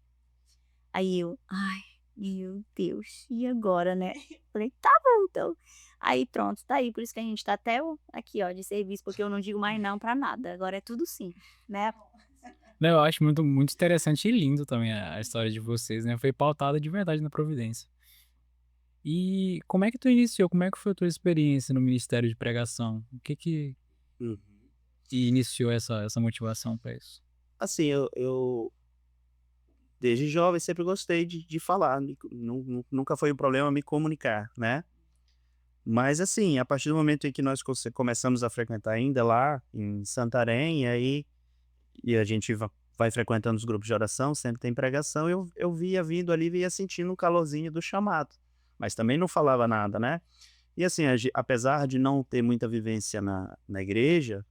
Aí eu, ai, meu Deus, e agora, né? Falei, tá bom, então. Aí pronto, tá aí, por isso que a gente tá até aqui, ó, de serviço, porque eu não digo mais não pra nada, agora é tudo sim, né? Não, eu acho muito, muito interessante e lindo também a história de vocês, né? Foi pautada de verdade na Providência. E como é que tu iniciou? Como é que foi a tua experiência no ministério de pregação? O que Uhum. iniciou essa motivação para isso? Assim, eu desde jovem sempre gostei de falar, nunca foi um problema me comunicar, né? Mas assim, a partir do momento em que nós começamos a frequentar ainda lá em Santarém, e a gente vai frequentando os grupos de oração, sempre tem pregação, eu via vindo ali, via sentindo um calorzinho do chamado, mas também não falava nada, né? E assim, apesar de não ter muita vivência na igreja,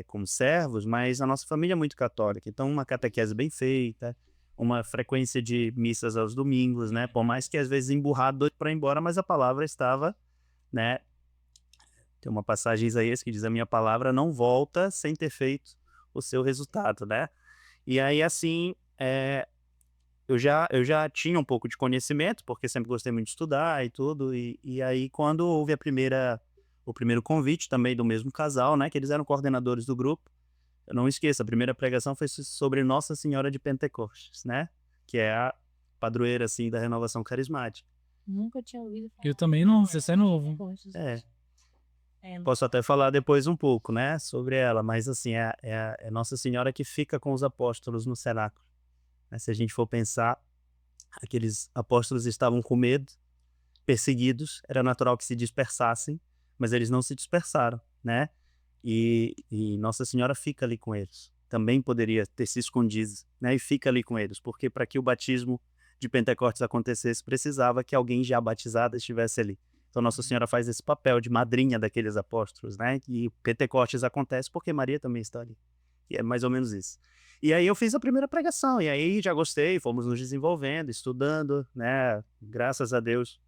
como servos, mas a nossa família é muito católica, então uma catequese bem feita, uma frequência de missas aos domingos, né? Por mais que às vezes emburrado, doido para ir embora, mas a palavra estava, né? Tem uma passagem em Isaías que diz, a minha palavra não volta sem ter feito o seu resultado, né? E aí, assim, eu já tinha um pouco de conhecimento, porque sempre gostei muito de estudar e tudo, e aí quando houve o primeiro convite também do mesmo casal, né, que eles eram coordenadores do grupo, eu não esqueço, a primeira pregação foi sobre Nossa Senhora de Pentecostes, né, que é a padroeira, assim, da renovação carismática. Nunca tinha ouvido falar. Eu também não, você é novo. É. Posso até falar depois um pouco, né, sobre ela, mas assim, é Nossa Senhora que fica com os apóstolos no cenáculo. Né? Se a gente for pensar, aqueles apóstolos estavam com medo, perseguidos, era natural que se dispersassem, mas eles não se dispersaram, né? E Nossa Senhora fica ali com eles. Também poderia ter se escondido, né? E fica ali com eles, porque para que o batismo de Pentecostes acontecesse, precisava que alguém já batizado estivesse ali. Então Nossa Senhora faz esse papel de madrinha daqueles apóstolos, né? E Pentecostes acontece porque Maria também está ali. E é mais ou menos isso. E aí eu fiz a primeira pregação, e aí já gostei, fomos nos desenvolvendo, estudando, né? Graças a Deus,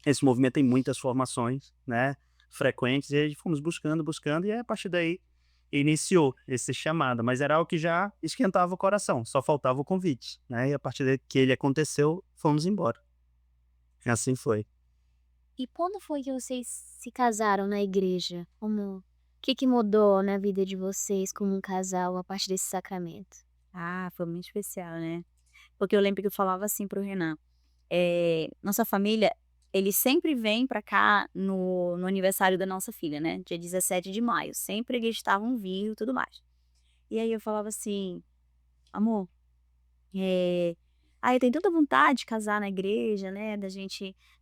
esse movimento tem muitas formações, né? Frequentes, e aí fomos buscando, e aí, a partir daí iniciou esse chamado, mas era algo que já esquentava o coração, só faltava o convite, né? E a partir daí que ele aconteceu, fomos embora. E assim foi. E quando foi que vocês se casaram na igreja? O que mudou na vida de vocês como um casal a partir desse sacramento? Ah, foi muito especial, né? Porque eu lembro que eu falava assim pro Renan, nossa família, eles sempre vêm pra cá no aniversário da nossa filha, né? Dia 17 de maio. Sempre eles estavam vindo e tudo mais. E aí eu falava assim, amor, eu tenho tanta vontade de casar na igreja, né?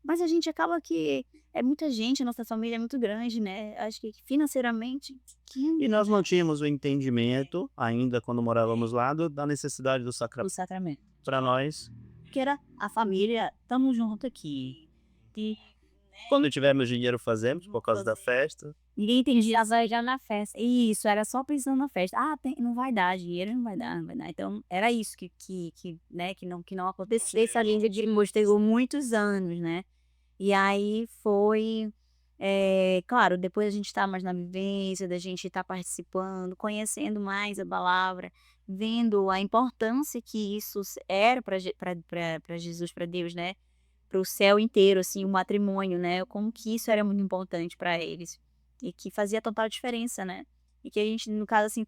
Mas a gente acaba que é muita gente, a nossa família é muito grande, né? Acho que financeiramente. E nós não tínhamos o entendimento, ainda quando morávamos lá, da necessidade do O sacramento. sacramento. Para nós, Que era a família, estamos juntos aqui. E quando tivermos dinheiro, fazemos, por causa da festa. ninguém entendia já na festa. Isso, era só pensando na festa. Não vai dar, dinheiro não vai dar, não vai dar. Então, era isso né, que não acontecesse. Essa linha de pegou muitos anos, né? E aí foi, claro, depois a gente tá mais na vivência, da gente tá participando, conhecendo mais a palavra, vendo a importância que isso era para Jesus, para Deus, né? Para o céu inteiro, assim, o matrimônio, né? Como que isso era muito importante para eles. E que fazia total diferença, né? E que a gente, no caso, assim,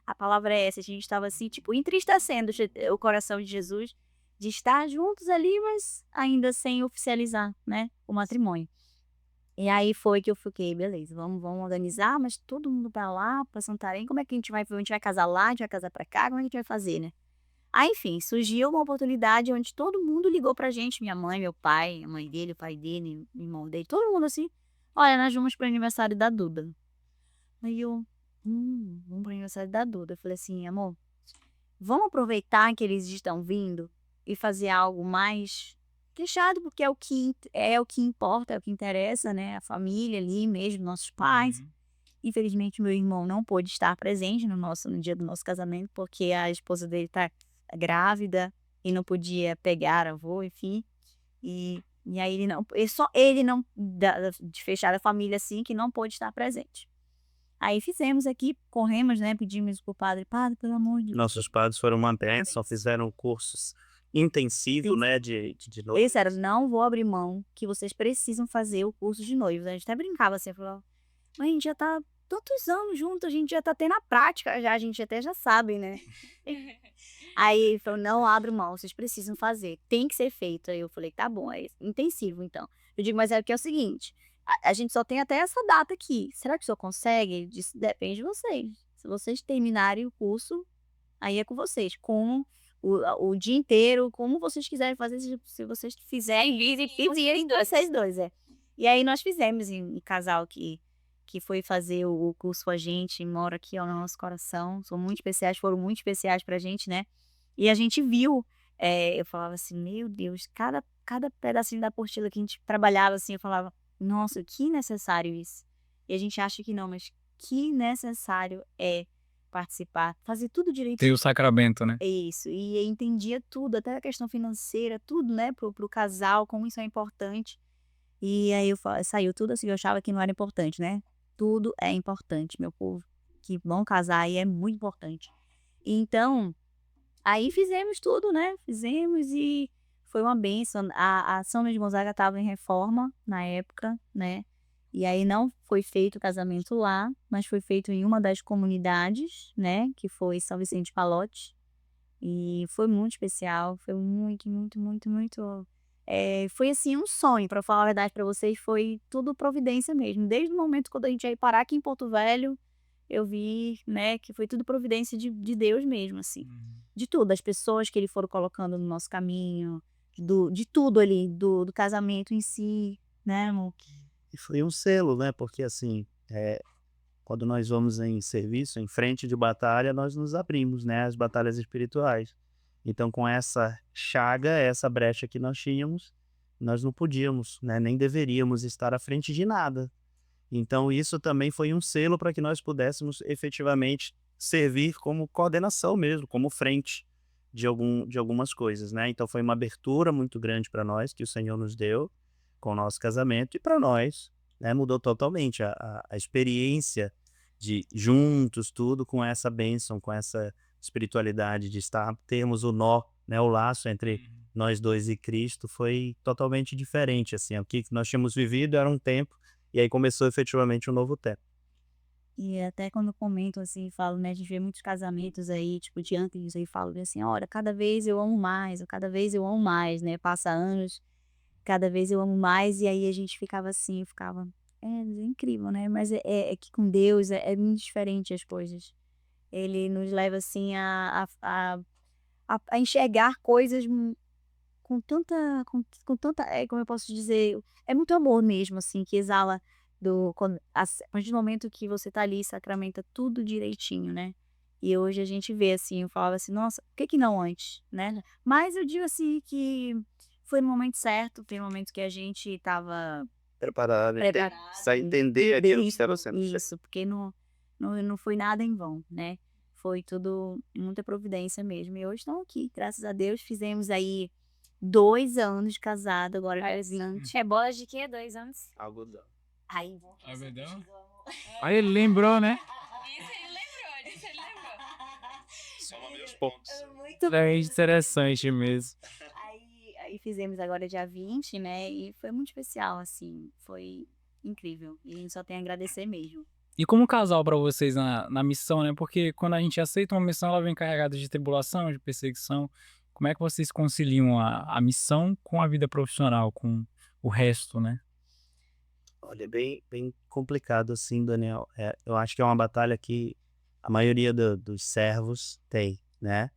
a palavra é essa, a gente tava assim, tipo, entristecendo o coração de Jesus, de estar juntos ali, mas ainda sem oficializar, né, o matrimônio. E aí foi que eu fiquei, beleza, vamos organizar, mas todo mundo pra lá, pra Santarém, como é que a gente vai casar lá, a gente vai casar pra cá, como é que a gente vai fazer, né? Aí, enfim, surgiu uma oportunidade onde todo mundo ligou pra gente, minha mãe, meu pai, a mãe dele, o pai dele, o irmão dele, todo mundo assim, olha, nós vamos pro aniversário da Duda. Aí eu, vamos pro aniversário da Duda. Eu falei assim, amor, vamos aproveitar que eles estão vindo e fazer algo mais fechado, porque é o que importa, é o que interessa, né? A família ali mesmo, nossos pais. Infelizmente, meu irmão não pôde estar presente no dia do nosso casamento, porque a esposa dele tá grávida e não podia pegar avô, enfim. E aí ele não, de fechar a família assim, que não pôde estar presente. Aí fizemos aqui, corremos, né? Pedimos pro padre, pelo amor de Deus. Nossos padres foram uma bênção, fizeram cursos intensivos, né, de noite. Esse era, não vou abrir mão, que vocês precisam fazer o curso de noivos. A gente até brincava assim, falava, mas a gente já tá tantos anos juntos, a gente já tá tendo a prática, a gente até já sabe, né? Aí ele falou, não abro mão, vocês precisam fazer, tem que ser feito. Aí eu falei, tá bom, é intensivo então. Eu digo, mas é porque é o seguinte, a gente só tem até essa data aqui, será que o senhor consegue? Ele disse, depende de vocês. Se vocês terminarem o curso, aí é com vocês, com o dia inteiro, como vocês quiserem fazer, se vocês fizerem, fizerem vocês dois, E aí nós fizemos em casal que foi fazer o curso com a gente, mora aqui ó, no nosso coração, foram muito especiais pra gente, né? E a gente viu, eu falava assim, meu Deus, cada pedacinho da apostila que a gente trabalhava assim, eu falava, nossa, que necessário isso. E a gente acha que não, mas que necessário é participar, fazer tudo direitinho. Tem o sacramento, né? Isso, e entendia tudo, até a questão financeira, tudo, né, pro casal, como isso é importante. E aí saiu tudo assim, eu achava que não era importante, né? Tudo é importante, meu povo. Que vão casar aí é muito importante. Então, aí fizemos tudo, né? Fizemos e foi uma bênção. A São Luís de Gonzaga estava em reforma na época, né? E aí não foi feito o casamento lá, mas foi feito em uma das comunidades, né? Que foi São Vicente de Palote. E foi muito especial, foi muito, muito, muito, muito. Foi assim um sonho, para falar a verdade para vocês, foi tudo providência mesmo. Desde o momento quando a gente ia parar aqui em Porto Velho, eu vi, né, que foi tudo providência de Deus mesmo, assim. De tudo, as pessoas que ele foram colocando no nosso caminho, de tudo ali, do casamento em si, né, amor? E foi um selo, né? Porque assim, quando nós vamos em serviço, em frente de batalha, nós nos abrimos, né? As batalhas espirituais. Então, com essa chaga, essa brecha que nós tínhamos, nós não podíamos, né, nem deveríamos estar à frente de nada. Então isso também foi um selo para que nós pudéssemos efetivamente servir como coordenação mesmo, como frente de algumas coisas, né. Então foi uma abertura muito grande para nós que o Senhor nos deu com o nosso casamento e para nós, né, mudou totalmente a experiência de juntos, tudo com essa bênção, com essa espiritualidade de termos o nó, né, o laço entre nós dois e Cristo foi totalmente diferente, assim, o que nós tínhamos vivido era um tempo, e aí começou efetivamente um novo tempo. E até quando eu comento, assim, falo, né, a gente vê muitos casamentos aí, tipo, de antes, aí falo assim: "Olha, cada vez eu amo mais, ou cada vez eu amo mais", né, passa anos, cada vez eu amo mais, e aí a gente ficava assim, eu ficava: "É, é incrível, né", mas é que com Deus é muito diferente as coisas. Ele nos leva, assim, a enxergar coisas com tanta, como eu posso dizer, é muito amor mesmo, assim, que exala a partir do momento que você tá ali, sacramenta tudo direitinho, né. E hoje a gente vê, assim, eu falava assim: "Nossa, por que que não antes?", né. Mas eu digo assim que foi no momento certo, foi no momento que a gente estava Preparado, preparado, precisa entender aquilo que estava sendo feito. isso, porque não foi nada em vão, né. Foi tudo muita providência mesmo. E hoje estamos aqui, graças a Deus, fizemos aí 2 anos de casado, agora presente. É bola de quê? 2 anos? Algodão. Aí Ah, verdade? Aí ele lembrou, né? Disso ele lembrou. Soma meus pontos. muito É interessante mesmo. aí fizemos agora dia 20, né, e foi muito especial, assim, foi incrível. E a gente só tem a agradecer mesmo. E como casal pra vocês na missão, né? Porque quando a gente aceita uma missão, ela vem carregada de tribulação, de perseguição. Como é que vocês conciliam a missão com a vida profissional, com o resto, né? Olha, é bem complicado assim, Daniel. Eu acho que é uma batalha que a maioria dos servos tem, né?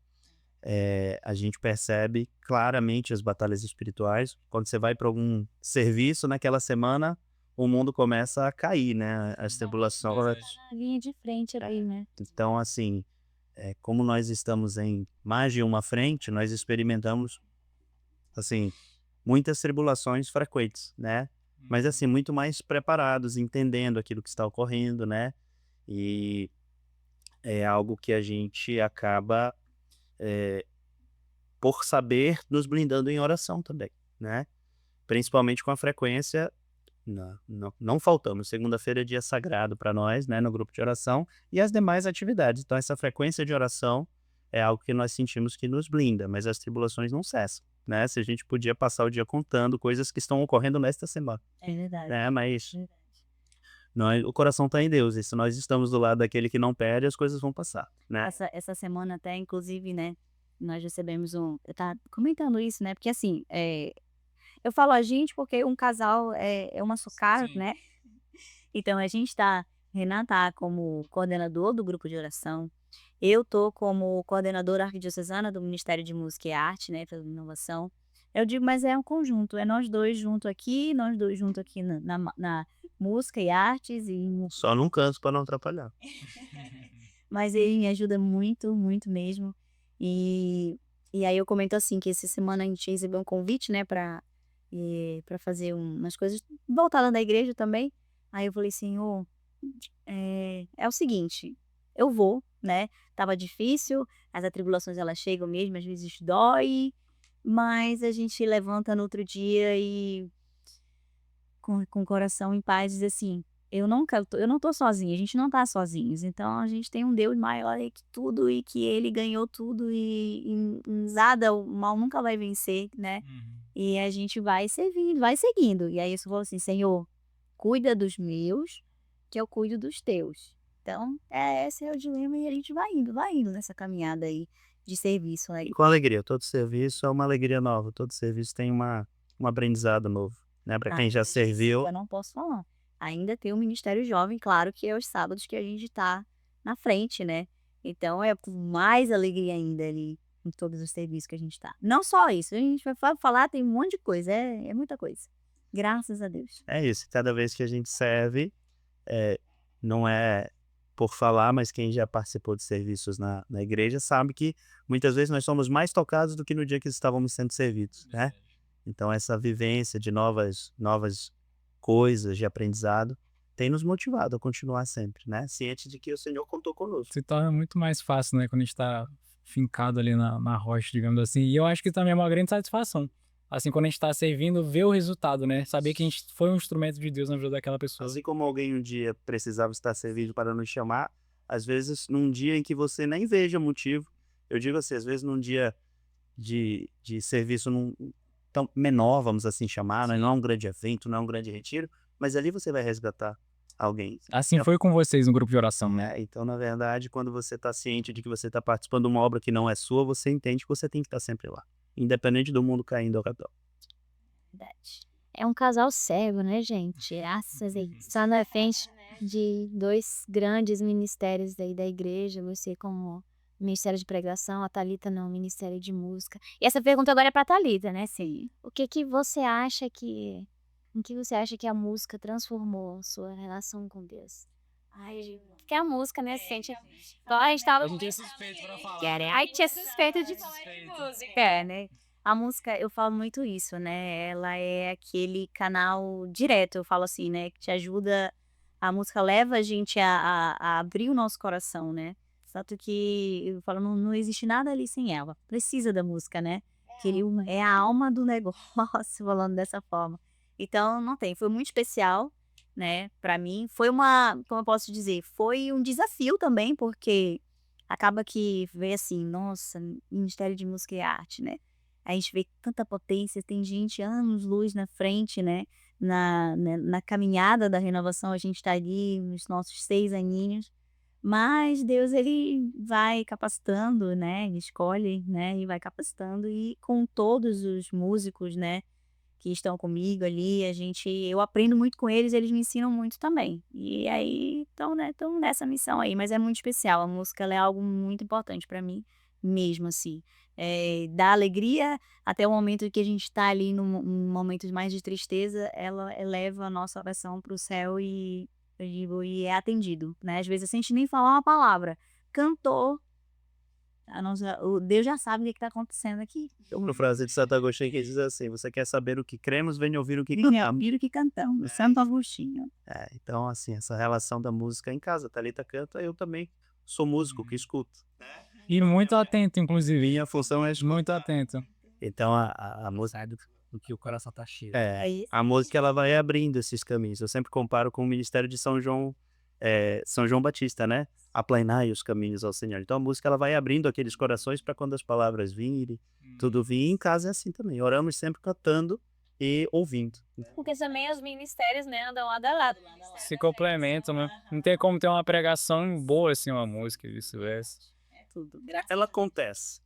A gente percebe claramente as batalhas espirituais. Quando você vai para algum serviço naquela semana, o mundo começa a cair, né? As tribulações. Na linha de frente ali, né. Então, assim, como nós estamos em mais de uma frente, nós experimentamos, assim, muitas tribulações frequentes, né? Mas, assim, muito mais preparados, entendendo aquilo que está ocorrendo, né? E é algo que a gente acaba, por saber, nos blindando em oração também, né? Principalmente com a frequência, não faltamos. Segunda-feira é dia sagrado para nós, né, no grupo de oração, e as demais atividades. Então, essa frequência de oração é algo que nós sentimos que nos blinda, mas as tribulações não cessam, né? Se a gente podia passar o dia contando coisas que estão ocorrendo nesta semana, É verdade, né? Mas verdade. o coração está em Deus, e se nós estamos do lado daquele que não perde, as coisas vão passar, né? Essa semana até inclusive, né, nós recebemos eu estava comentando isso, né, porque assim, eu falo a gente porque um casal é uma só cara, Sim. né. Então a gente tá Renan tá como coordenador do grupo de oração, eu tô como coordenadora arquidiocesana do Ministério de Música e Arte, né, pela inovação. Eu digo, mas é um conjunto, é nós 2 junto aqui, nós 2 junto aqui na música e artes e Só não canso para não atrapalhar. mas ele me ajuda muito, muito mesmo. E e aí eu comento assim, que essa semana a gente recebeu um convite, né, pra fazer umas coisas voltadas da igreja também. Aí eu falei: "Senhor, é o seguinte, eu vou, né, estava difícil, as atribulações elas chegam mesmo, às vezes dói, mas a gente levanta no outro dia e com o coração em paz diz assim: eu não tô sozinha, a gente não tá sozinhos, então a gente tem um Deus maior aí que tudo e que ele ganhou tudo e nada, o mal nunca vai vencer, né, e a gente vai servindo, vai seguindo". E aí eu falou assim: "Senhor, cuida dos meus, que eu cuido dos teus". Então, esse é o dilema e a gente vai indo nessa caminhada aí de serviço aí. E com alegria, todo serviço é uma alegria nova, todo serviço tem um aprendizado novo, né, para quem já serviu. Eu não posso falar. Ainda tem o Ministério Jovem, claro que é os sábados que a gente tá na frente, né. Então é com mais alegria ainda ali, em todos os serviços que a gente tá. Não só isso, a gente vai falar tem um monte de coisa, é muita coisa. Graças a Deus. É isso, cada vez que a gente serve, não é por falar, mas quem já participou de serviços na igreja sabe que muitas vezes nós somos mais tocados do que no dia que estávamos sendo servidos, né? Então essa vivência de novas coisas, de aprendizado, tem nos motivado a continuar sempre, né, ciente de que o Senhor contou conosco. Se torna muito mais fácil, né, quando a gente tá fincado ali na rocha, digamos assim. E eu acho que também é uma grande satisfação. Assim, quando a gente tá servindo, ver o resultado, né? Saber que a gente foi um instrumento de Deus na vida daquela pessoa. Assim como alguém um dia precisava estar servido para nos chamar, às vezes num dia em que você nem veja motivo, eu digo assim, às vezes num dia de serviço tão menor, vamos assim chamar, né? Não é um grande evento, não é um grande retiro, mas ali você vai resgatar alguém. Assim foi com vocês no grupo de oração, né? Né? Então, na verdade, quando você está ciente de que você está participando de uma obra que não é sua, você entende que você tem que estar sempre lá, independente do mundo caindo ao redor. Verdade. É um casal cego, né, gente? Graças a Deus. Só na frente de 2 grandes ministérios daí da igreja, você como ministério de pregação, a Thalita no ministério de música. E essa pergunta agora é pra Thalita, né? Sim. O que que você acha que... Em que você acha que a música transformou sua relação com Deus? Ai, porque a música, né, sente... A gente tava... tinha suspeito pra falar. Ai, tinha suspeita de música. É, né? A música, eu falo muito isso, né? Ela é aquele canal direto, eu falo assim, né? Que te ajuda. A música leva a gente a abrir o nosso coração, né? Tanto que eu falo, não existe nada ali sem ela. Precisa da música, né? Que ele é a alma do negócio, falando dessa forma. Então, não tem. Foi muito especial, né? Pra mim. Foi como eu posso dizer, foi um desafio também, porque acaba que vê assim, nossa, Ministério de Música e Arte, né? A gente vê tanta potência, tem gente anos-luz na frente, né? Na caminhada da renovação, a gente tá ali nos nossos 6 aninhos. Mas Deus, ele vai capacitando, né? Ele escolhe, né? E vai capacitando. E com todos os músicos, né? Que estão comigo ali, eu aprendo muito com eles me ensinam muito também. E aí, estão, né? Estão nessa missão aí. Mas é muito especial. A música, ela é algo muito importante pra mim, mesmo assim. Da alegria até o momento que a gente tá ali num momento mais de tristeza, ela eleva a nossa oração pro céu e eu digo, e é atendido, né? Às vezes, sem a gente nem falar uma palavra, cantou, o Deus já sabe o que tá acontecendo aqui. Tem uma frase de Santo Agostinho que diz assim: você quer saber o que cremos, venha ouvir o que Vem cantamos. ouvir o que cantamos, Santo Agostinho. Então, assim, essa relação da música em casa, Thalita canta, eu também sou músico que escuto. E muito atento, inclusive. Minha função é Muito atento. Então a música do que o coração tá cheio. Aí, a música ela vai abrindo esses caminhos. Eu sempre comparo com o ministério de São João Batista, né? Aplainai os caminhos ao Senhor. Então a música ela vai abrindo aqueles corações para quando as palavras virem, tudo vir. E em casa é assim também. Oramos sempre cantando e ouvindo. Porque também os ministérios, né, andam lado a lado. Se complementam, né? Não tem como ter uma pregação boa assim, uma música e vice-versa. tudo. Ela acontece.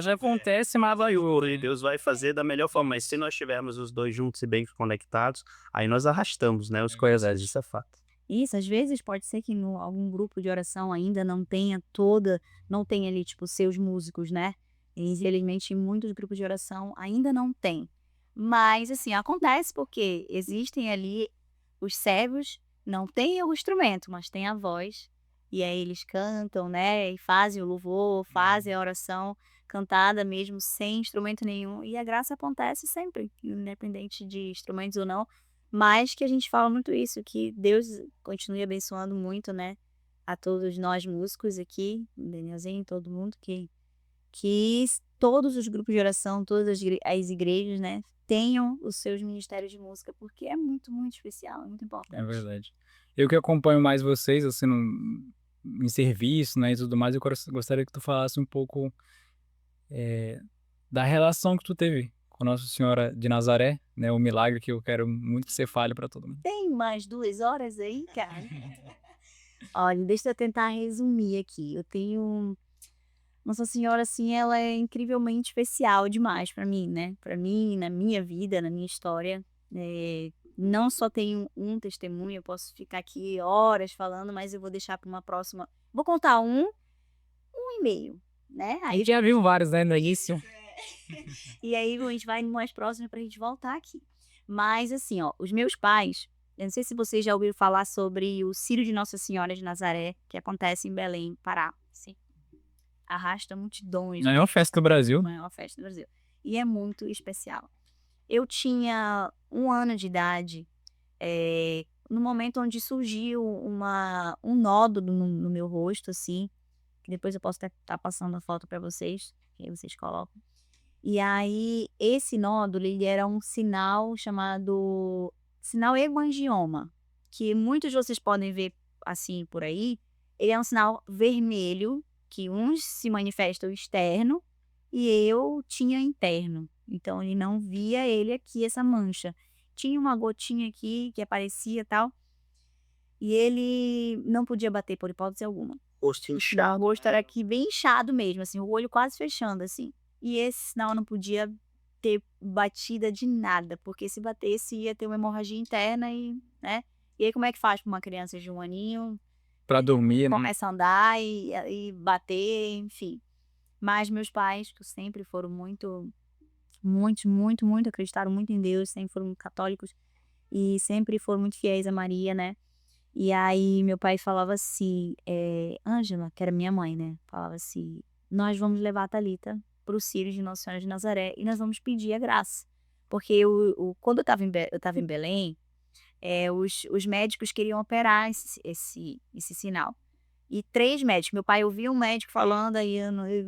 Já acontece, mas vai E Deus vai fazer da melhor forma. Mas se nós estivermos os dois juntos e bem conectados, aí nós arrastamos, né? Os coeséis, isso é fato. Isso, às vezes pode ser que algum grupo de oração ainda não tenha ali, tipo, seus músicos, né? E, infelizmente, em muitos grupos de oração ainda não tem. Mas, assim, acontece porque existem ali os servos, não tem o instrumento, mas tem a voz. E aí eles cantam, né? E fazem o louvor, fazem a oração cantada mesmo, sem instrumento nenhum. E a graça acontece sempre, independente de instrumentos ou não. Mas que a gente fala muito isso, que Deus continue abençoando muito, né? A todos nós músicos aqui, o Danielzinho, todo mundo, que todos os grupos de oração, todas as igrejas, né? Tenham os seus ministérios de música, porque é muito, muito especial, é muito importante. É verdade. Eu que acompanho mais vocês, assim, em serviço, né, e tudo mais, eu gostaria que tu falasse um pouco da relação que tu teve com Nossa Senhora de Nazaré, né, o milagre que eu quero muito que você fale para todo mundo. Tem mais 2 horas aí, cara? Olha, deixa eu tentar resumir aqui. Eu tenho... Nossa Senhora, assim, ela é incrivelmente especial demais pra mim, né? Pra mim, na minha vida, na minha história. Não só tenho um testemunho, eu posso ficar aqui horas falando, mas eu vou deixar para uma próxima. Vou contar um e meio, né? A gente já viu vários, né, no início. E aí a gente vai mais próximo pra gente voltar aqui. Mas assim, ó, os meus pais, eu não sei se vocês já ouviram falar sobre o Círio de Nossa Senhora de Nazaré, que acontece em Belém, Pará. Sim. Arrasta multidões. É uma festa do Brasil. É uma festa do Brasil. E é muito especial. Eu tinha 1 ano de idade, no momento onde surgiu um nódulo no meu rosto, assim, que depois eu posso até estar passando a foto para vocês, que aí vocês colocam. E aí, esse nódulo, ele era um sinal chamado sinal hemangioma, que muitos de vocês podem ver, assim, por aí. Ele é um sinal vermelho, que uns se manifestam externo, e eu tinha interno. Então, ele não via ele aqui, essa mancha. Tinha uma gotinha aqui que aparecia e tal, e ele não podia bater por hipótese alguma. Rosto O inchado. rosto era aqui bem inchado mesmo, assim, o olho quase fechando, assim. E esse sinal não podia ter batida de nada, porque se batesse ia ter uma hemorragia interna e, né? E aí como é que faz pra uma criança de 1 aninho? Pra dormir, né? Começa a andar e bater, enfim. Mas meus pais, que sempre foram muito acreditaram muito em Deus, sempre foram católicos e sempre foram muito fiéis a Maria, né? E aí meu pai falava assim, Ângela, que era minha mãe, né? Falava assim: nós vamos levar a Thalita pro Círio de Nossa Senhora de Nazaré e nós vamos pedir a graça. Porque quando eu estava em Belém, os médicos queriam operar esse sinal. E 3 médicos, meu pai ouvia um médico falando, aí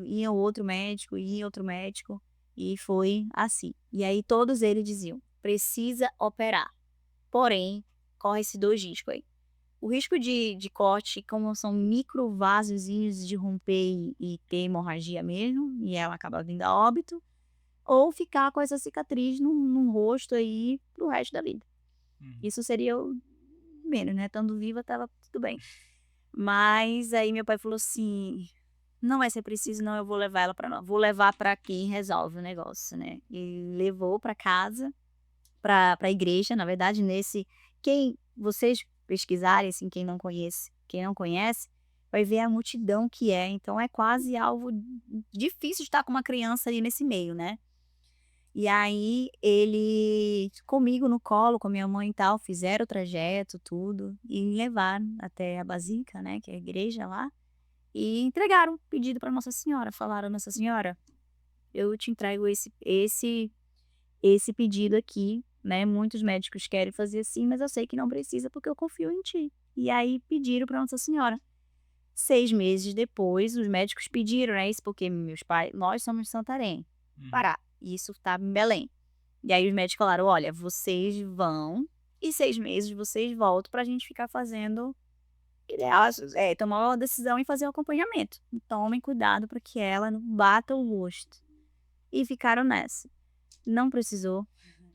ia outro médico, ia outro médico, e foi assim. E aí todos eles diziam: precisa operar. Porém, corre esses 2 riscos aí. O risco de corte, como são microvasozinhos de romper e ter hemorragia mesmo, e ela acaba vindo a óbito, ou ficar com essa cicatriz no rosto aí pro resto da vida. Isso seria o menos, né? Estando viva, tava tudo bem. Mas aí meu pai falou assim: não vai ser preciso, não, eu vou levar ela para vou levar para quem resolve o negócio, né? E levou para casa, para a igreja, na verdade, quem vocês pesquisarem, assim, quem não conhece, vai ver a multidão que é, então é quase algo difícil de estar com uma criança ali nesse meio, né. E aí ele comigo no colo, com a minha mãe e tal, fizeram o trajeto, tudo, e levaram até a basílica, né, que é a igreja lá, e entregaram o pedido para Nossa Senhora, falaram: "Nossa Senhora, eu te entrego esse pedido aqui, né, muitos médicos querem fazer assim, mas eu sei que não precisa porque eu confio em ti". E aí pediram para Nossa Senhora. 6 meses depois, os médicos pediram, né, isso porque nós somos de Santarém, Pará, e isso estava em Belém. E aí os médicos falaram: "Olha, vocês vão e 6 meses vocês voltam pra gente ficar fazendo tomar uma decisão e fazer o acompanhamento. Tomem cuidado para que ela não bata o rosto". E ficaram nessa. Não precisou,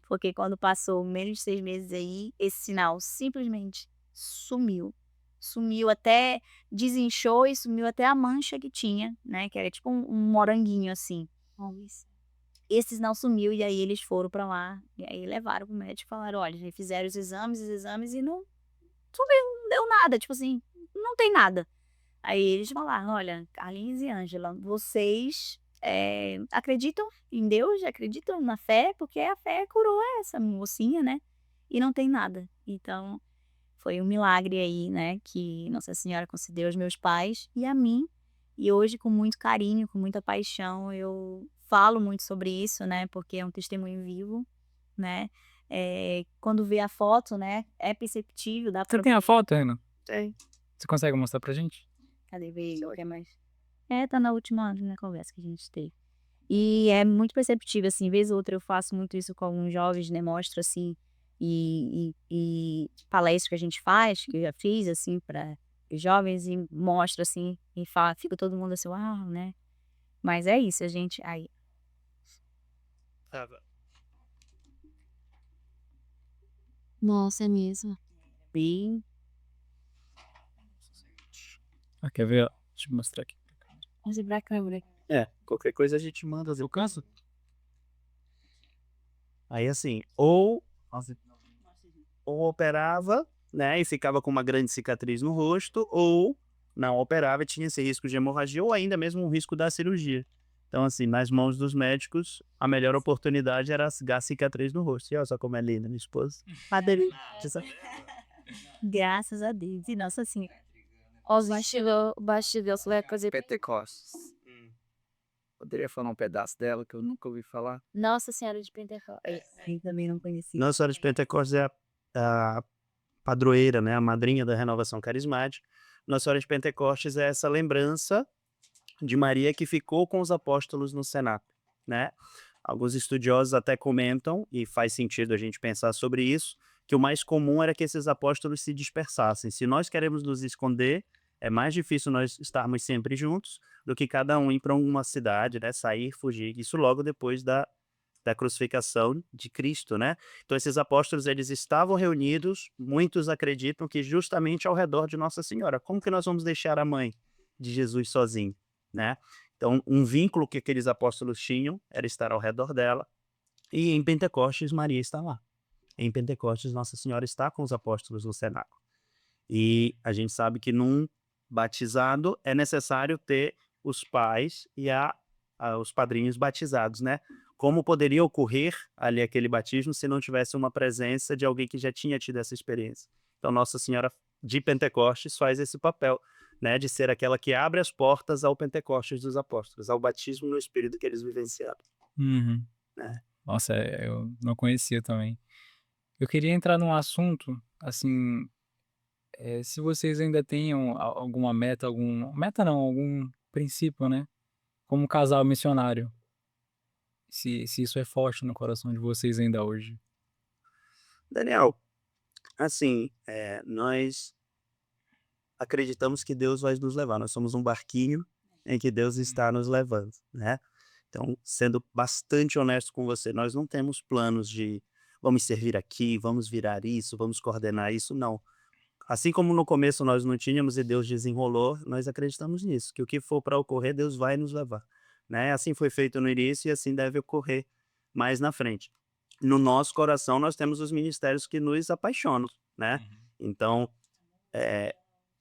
porque quando passou menos de 6 meses aí, esse sinal simplesmente sumiu. Sumiu até desinchou e sumiu até a mancha que tinha, né, que era tipo um moranguinho, assim. Esse sinal sumiu e aí eles foram pra lá, e aí levaram pro médico e falaram: "Olha, já fizeram os exames e não sumiu, não deu nada, tipo assim, não tem nada". Aí eles falaram: "Olha, Carlinhos e Ângela, vocês, acreditam em Deus, acreditam na fé, porque a fé curou essa mocinha, né, e não tem nada". Então, foi um milagre aí, né, que Nossa Senhora concedeu aos meus pais e a mim, e hoje com muito carinho, com muita paixão, eu falo muito sobre isso, né, porque é um testemunho vivo, né. Quando vê a foto, né, é perceptível, dá Você pra tem a foto, Renan? Tem. Você consegue mostrar pra gente? Cadê? Vê, quer mais? Tá na última, né, conversa que a gente teve. E é muito perceptível, assim, vez ou outra eu faço muito isso com alguns jovens, né, mostro, assim, e palestras que a gente faz, que eu já fiz, assim, para os jovens e mostro, assim, e fica todo mundo assim: "Uau", né. Mas é isso, a gente aí Nossa, é mesmo. bem Ah, quer ver? Ó, deixa eu mostrar aqui. vamos ir pra câmera. Qualquer coisa a gente manda. Eu canso? Aí assim, ou operava, né, e ficava com uma grande cicatriz no rosto, ou não operava e tinha esse risco de hemorragia, ou ainda mesmo o risco da cirurgia. Então, assim, nas mãos dos médicos, a melhor oportunidade era a cicatriz no rosto. E olha só como é linda, minha esposa. Padre graças a Deus e Nossa Senhora. O bastidor vai fazer Pentecostes. Poderia falar um pedaço dela que eu nunca ouvi falar? Nossa Senhora de Pentecostes. Eu também não conheci. Nossa Senhora de Pentecostes é a padroeira, né, a madrinha da renovação carismática. Nossa Senhora de Pentecostes é essa lembrança de Maria que ficou com os apóstolos no cenáculo, né? Alguns estudiosos até comentam, e faz sentido a gente pensar sobre isso, que o mais comum era que esses apóstolos se dispersassem. Se nós queremos nos esconder, é mais difícil nós estarmos sempre juntos do que cada um ir para uma cidade, né? Sair, fugir. Isso logo depois da crucificação de Cristo, né? Então esses apóstolos, eles estavam reunidos, muitos acreditam que justamente ao redor de Nossa Senhora. Como que nós vamos deixar a mãe de Jesus sozinha, né? Então um vínculo que aqueles apóstolos tinham era estar ao redor dela, e em Pentecostes Maria está lá. Em Pentecostes Nossa Senhora está com os apóstolos no cenáculo. E a gente sabe que num batizado é necessário ter os pais e os padrinhos batizados, né? Como poderia ocorrer ali aquele batismo se não tivesse uma presença de alguém que já tinha tido essa experiência? Então Nossa Senhora de Pentecostes faz esse papel, né, de ser aquela que abre as portas ao Pentecostes dos apóstolos, ao batismo no Espírito que eles vivenciaram. Uhum. É. Nossa, eu não conhecia também. Eu queria entrar num assunto, assim, se vocês ainda tenham alguma meta, meta não, algum princípio, né? Como casal missionário. Se isso é forte no coração de vocês ainda hoje. Daniel, assim, nós acreditamos que Deus vai nos levar. Nós somos um barquinho em que Deus está nos levando, né? Então, sendo bastante honesto com você, nós não temos planos de vamos servir aqui, vamos virar isso, vamos coordenar isso, não. Assim como no começo nós não tínhamos e Deus desenrolou, nós acreditamos nisso, que o que for para ocorrer, Deus vai nos levar, né? Assim foi feito no início e assim deve ocorrer mais na frente. No nosso coração, nós temos os ministérios que nos apaixonam, né? Então,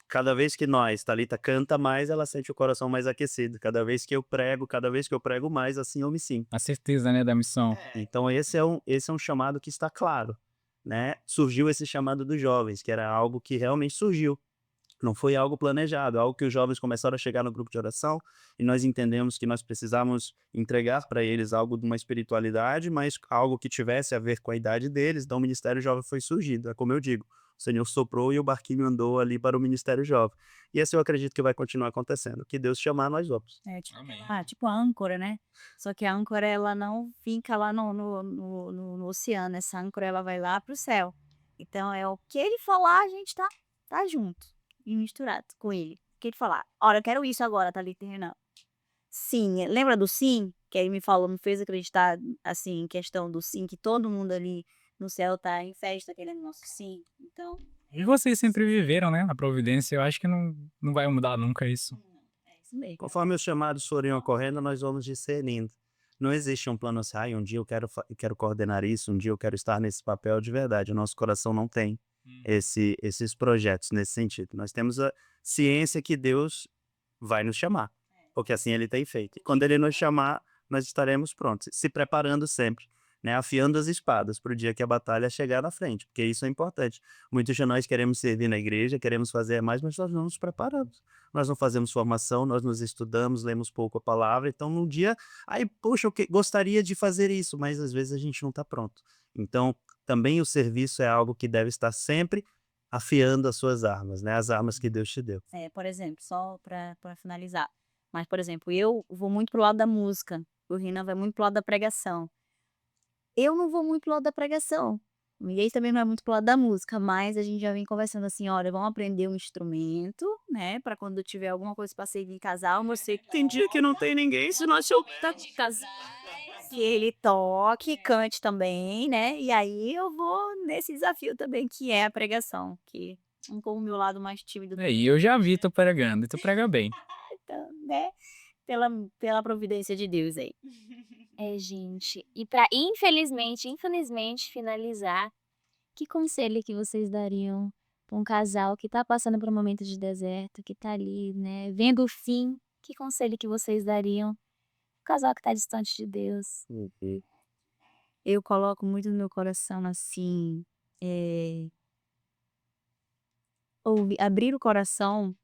cada vez que nós, Thalita canta mais, ela sente o coração mais aquecido. Cada vez que eu prego mais, assim eu me sinto. A certeza, né, da missão. Então esse é um chamado que está claro, né? Surgiu esse chamado dos jovens, que era algo que realmente surgiu. Não foi algo planejado, algo que os jovens começaram a chegar no grupo de oração e nós entendemos que nós precisamos entregar para eles algo de uma espiritualidade, mas algo que tivesse a ver com a idade deles. Então o Ministério Jovem foi surgindo. É como eu digo, o Senhor soprou e o barquinho andou ali para o Ministério Jovem. E esse eu acredito que vai continuar acontecendo. O que Deus chamar, nós vamos. Amém. Tipo a âncora, né? Só que a âncora, ela não fica lá no oceano. Essa âncora, ela vai lá pro céu. Então, é o que ele falar, a gente tá junto e misturado com ele. O que ele falar. Olha, eu quero isso agora, Thalita e Renan. Sim, lembra do sim? Que ele me falou, me fez acreditar, assim, em questão do sim, que todo mundo ali no céu tá em festa, querendo nosso sim. Então, E vocês sempre viveram, né, na providência. Eu acho que não vai mudar nunca isso. é isso mesmo. Conforme os chamados forem ocorrendo, nós vamos discernindo. Não existe um plano assim, um dia eu quero coordenar isso, um dia eu quero estar nesse papel de verdade. O nosso coração não tem esses projetos nesse sentido. Nós temos a ciência que Deus vai nos chamar, porque assim ele tem feito. E quando ele nos chamar, nós estaremos prontos, se preparando sempre, né? Afiando as espadas para o dia que a batalha chegar na frente, porque isso é importante. Muitos de nós queremos servir na igreja, queremos fazer mais, mas nós não nos preparamos. Nós não fazemos formação, nós nos estudamos, lemos pouco a palavra, então no dia, poxa, eu gostaria de fazer isso, mas às vezes a gente não está pronto. Então, também o serviço é algo que deve estar sempre afiando as suas armas, né? As armas que Deus te deu. Por exemplo, só para finalizar. Mas, por exemplo, eu vou muito pro lado da música. O Renan vai muito pro lado da pregação. Eu não vou muito pro lado da pregação. O Miguel também não é muito pro lado da música, mas a gente já vem conversando assim, olha, vamos aprender um instrumento, né? Pra quando tiver alguma coisa pra servir em casal, você Tem dia que não tem ninguém, se nós eu tá de casal. Que ele toque, cante também, né? E aí eu vou nesse desafio também, que é a pregação, que como o meu lado mais tímido, E eu já vi tu pregando, e tu prega bem. então, né? Pela providência de Deus aí. Gente, e para infelizmente finalizar, que conselho que vocês dariam para um casal que tá passando por um momento de deserto, que tá ali, né, vendo o fim? Que conselho que vocês dariam? Um casal que tá distante de Deus. Eu coloco muito no meu coração, assim, abrir o coração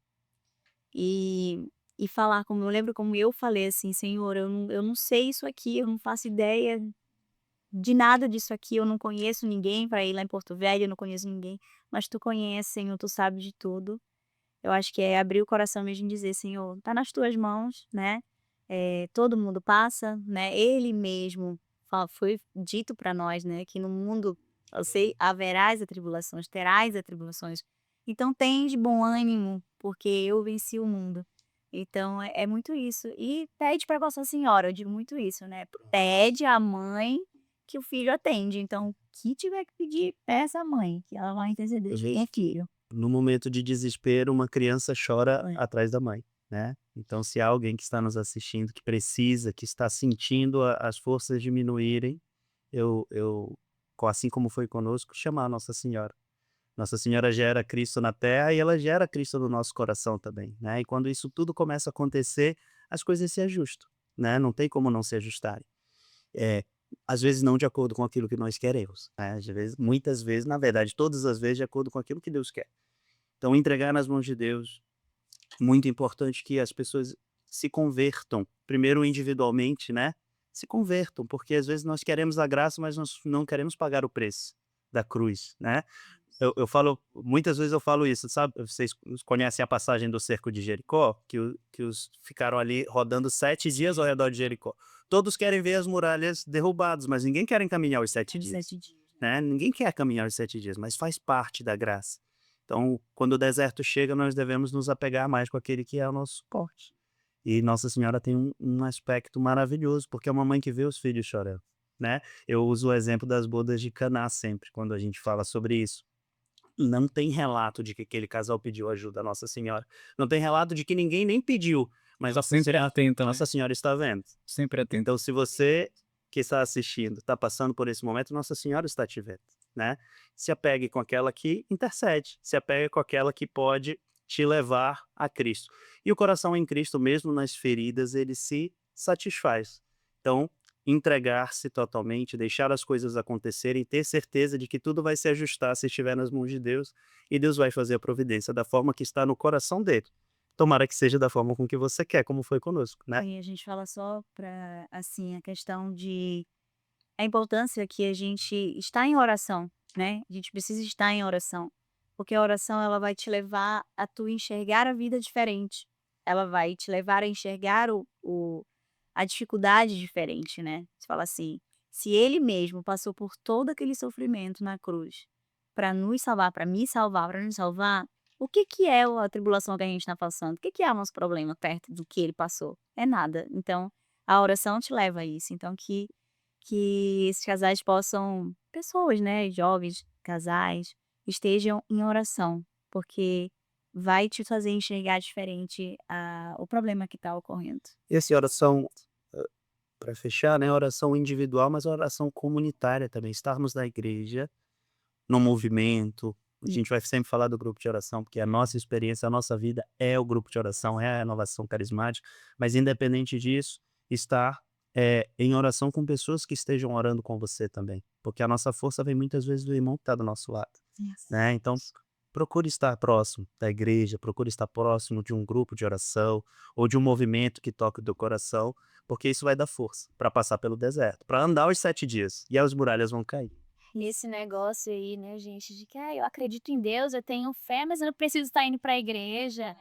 e e falar como eu lembro como eu falei assim: "Senhor, eu não sei isso aqui, eu não faço ideia de nada disso aqui, eu não conheço ninguém para ir lá em Porto Velho, eu não conheço ninguém, mas tu conhece, Senhor, tu sabe de tudo". Eu acho que é abrir o coração mesmo e dizer: "Senhor, tá nas tuas mãos, né, todo mundo passa", né, ele mesmo foi dito para nós, né, que no mundo, eu sei, haverás atribulações, terás atribulações, então tende bom ânimo, porque eu venci o mundo. Então é muito isso. E pede para Nossa Senhora, eu digo muito isso, né, pede à mãe que o filho atende, então o que tiver que pedir, peça à mãe, que ela vai interceder de quem é filho. No momento de desespero, uma criança chora É. atrás da mãe, né. Então se há alguém que está nos assistindo, que precisa, que está sentindo as forças diminuírem, eu assim como foi conosco, chamar a Nossa Senhora. Nossa Senhora gera Cristo na terra e ela gera Cristo no nosso coração também, né. E quando isso tudo começa a acontecer, as coisas se ajustam, né, não tem como não se ajustarem. É, às vezes não de acordo com aquilo que nós queremos, né, às vezes muitas vezes, na verdade, todas as vezes de acordo com aquilo que Deus quer. Então entregar nas mãos de Deus, muito importante que as pessoas se convertam, primeiro individualmente, né, se convertam, porque às vezes nós queremos a graça, mas nós não queremos pagar o preço da cruz, né. Eu falo muitas vezes eu falo isso, sabe, vocês conhecem a passagem do cerco de Jericó? Que os ficaram ali rodando 7 dias ao redor de Jericó. Todos querem ver as muralhas derrubadas, mas ninguém quer caminhar os 7 dias, 7 dias. né, ninguém quer caminhar os 7 dias, mas faz parte da graça. Então, quando o deserto chega, nós devemos nos apegar mais com aquele que é o nosso suporte. E Nossa Senhora tem um aspecto maravilhoso, porque é uma mãe que vê os filhos chorando, né. Eu uso o exemplo das bodas de Caná sempre, quando a gente fala sobre isso. Não tem relato de que aquele casal pediu ajuda à Nossa Senhora. Não tem relato de que ninguém nem pediu, mas Ela sempre é atenta, né? Nossa Senhora está vendo. Sempre atenta. Então, se você que está assistindo está passando por esse momento, Nossa Senhora está te vendo, né. Se apegue com aquela que intercede, se apegue com aquela que pode te levar a Cristo. E o coração em Cristo, mesmo nas feridas, ele se satisfaz. Então, entregar-se totalmente, deixar as coisas acontecerem e ter certeza de que tudo vai se ajustar se estiver nas mãos de Deus, e Deus vai fazer a providência da forma que está no coração dele. Tomara que seja da forma com que você quer, como foi conosco, né. Aí a gente fala só para assim, a questão de a importância que a gente está em oração, né, a gente precisa estar em oração, porque a oração ela vai te levar a tu enxergar a vida diferente, ela vai te levar a enxergar a dificuldade diferente, né. Você fala assim, se ele mesmo passou por todo aquele sofrimento na cruz, para nos salvar, para me salvar, para nos salvar, o que que é a tribulação que a gente está passando? O que que é o nosso problema perto do que ele passou? É nada. Então, a oração te leva a isso. Então que esses casais possam pessoas, né, jovens, casais, estejam em oração, porque vai te fazer enxergar diferente o problema que está ocorrendo. E assim, oração, para fechar, né, oração individual, mas oração comunitária também, estarmos na igreja, no movimento, a gente vai sempre falar do grupo de oração, porque a nossa experiência, a nossa vida é o grupo de oração, é a renovação carismática, mas independente disso, estar, em oração com pessoas que estejam orando com você também, porque a nossa força vem muitas vezes do irmão que está do nosso lado, né, então procure estar próximo da igreja, procure estar próximo de um grupo de oração, ou de um movimento que toque o teu coração, porque isso vai dar força para passar pelo deserto, para andar os 7 dias, e aí as muralhas vão cair. Esse negócio aí, né, gente, de que: "Ai, eu acredito em Deus, eu tenho fé, mas eu não preciso estar indo pra igreja.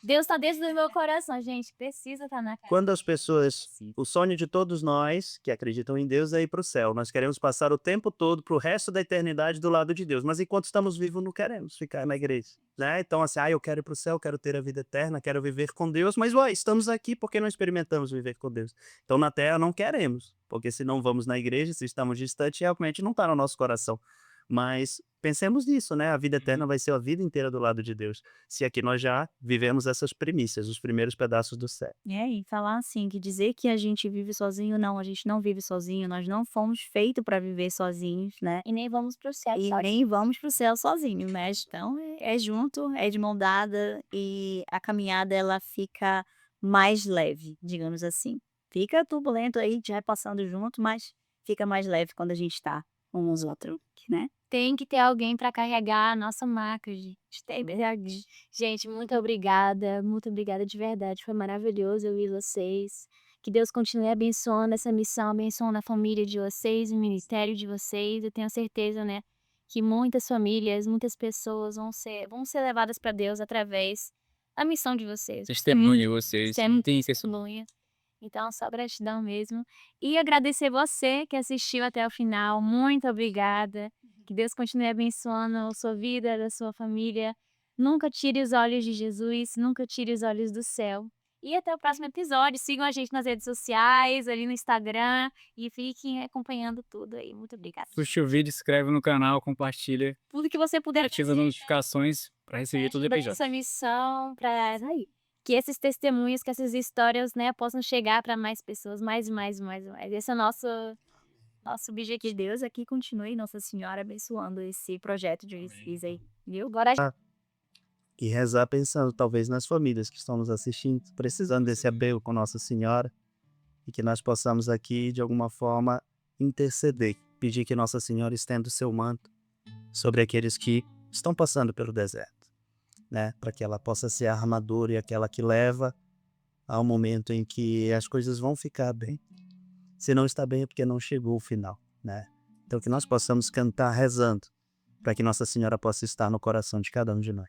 Deus está dentro do meu coração". Gente, precisa estar na casa. Quando as pessoas o sonho de todos nós que acreditam em Deus é ir para o céu. Nós queremos passar o tempo todo para o resto da eternidade do lado de Deus, mas enquanto estamos vivos não queremos ficar na igreja, né. Então assim: "Ah, eu quero ir para o céu, quero ter a vida eterna, quero viver com Deus", mas uai, estamos aqui porque não experimentamos viver com Deus. Então na terra não queremos, porque se não vamos na igreja, se estamos distantes, realmente não está no nosso coração. Mas pensemos nisso, né, a vida eterna vai ser a vida inteira do lado de Deus, se aqui nós já vivemos essas primícias, os primeiros pedaços do céu. E falar assim, que dizer que a gente vive sozinho, não, a gente não vive sozinho, nós não fomos feitos para viver sozinhos, né, E nem vamos pro céu e sozinhos. nem vamos para o céu sozinho, né, então é junto, é de mão dada e a caminhada ela fica mais leve, digamos assim. Fica turbulento aí, já passando junto, mas fica mais leve quando a gente está uns aos outros. né? Tem que ter alguém para carregar a nossa marca, gente. Gente, muito obrigada de verdade. Foi maravilhoso ouvir vocês. Que Deus continue abençoando essa missão, abençoando a família de vocês, o ministério de vocês. Eu tenho certeza, né, que muitas famílias, muitas pessoas vão ser levadas para Deus através da missão de vocês. Testemunho de vocês. Isso é muito Tem testemunha. Então, só gratidão mesmo. E agradecer você que assistiu até o final. Muito obrigada. Que Deus continue abençoando a sua vida, da sua família. Nunca tire os olhos de Jesus, nunca tire os olhos do céu. E até o próximo episódio. Sigam a gente nas redes sociais, ali no Instagram. E fiquem acompanhando tudo aí. Muito obrigada. Curte o vídeo, inscreve no canal, compartilha, Tudo que você puder ativa as notificações para receber todo episódio. essa missão para que esses testemunhos, que essas histórias, né, possam chegar para mais pessoas, mais e mais e mais e mais. Esse é o nosso objetivo. Que Deus aqui continue, Nossa Senhora, abençoando esse projeto de vocês aí, viu? Agora E rezar pensando talvez nas famílias que estão nos assistindo, precisando desse apego com Nossa Senhora, e que nós possamos aqui, de alguma forma, interceder, pedir que Nossa Senhora estenda o seu manto sobre aqueles que estão passando pelo deserto, né? Para que ela possa ser a armadura e aquela que leva ao momento em que as coisas vão ficar bem. Se não está bem é porque não chegou o final, né? Então que nós possamos cantar rezando, para que Nossa Senhora possa estar no coração de cada um de nós.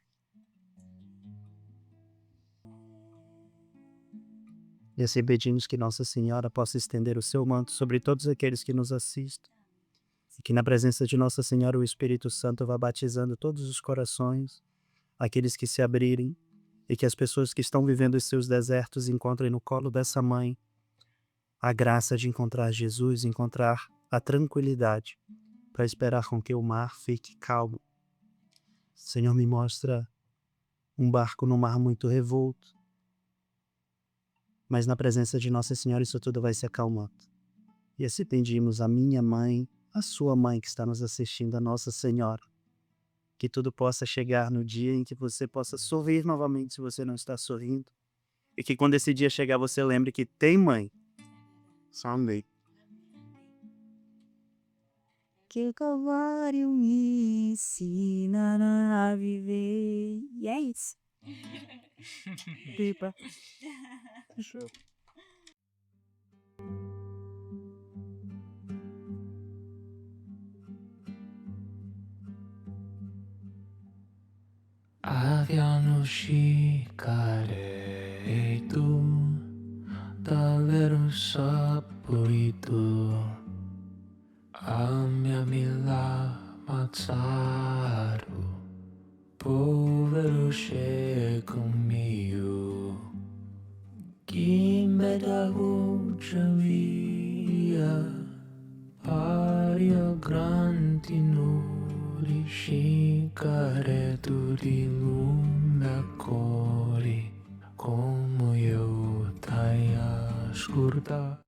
E assim pedimos que Nossa Senhora possa estender o seu manto sobre todos aqueles que nos assistem, e que na presença de Nossa Senhora o Espírito Santo vá batizando todos os corações, aqueles que se abrirem, e que as pessoas que estão vivendo os seus desertos encontrem no colo dessa mãe a graça de encontrar Jesus, encontrar a tranquilidade para esperar com que o mar fique calmo. Senhor, me mostra um barco no mar muito revolto, mas na presença de Nossa Senhora isso tudo vai se acalmando. E assim pedimos a minha mãe, a sua mãe que está nos assistindo, a Nossa Senhora, que tudo possa chegar no dia em que você possa sorrir novamente se você não está sorrindo, e que quando esse dia chegar você lembre que tem mãe. Someday. Que o Calvário me ensina a viver. E é isso. Pipa. Abbiano scicareto, davvero saporito, amami Lazaro, povero cieco mio, chi me da voce via, pari a grandi nuri, scicareto di luna cori, come io t'hai ascoltato.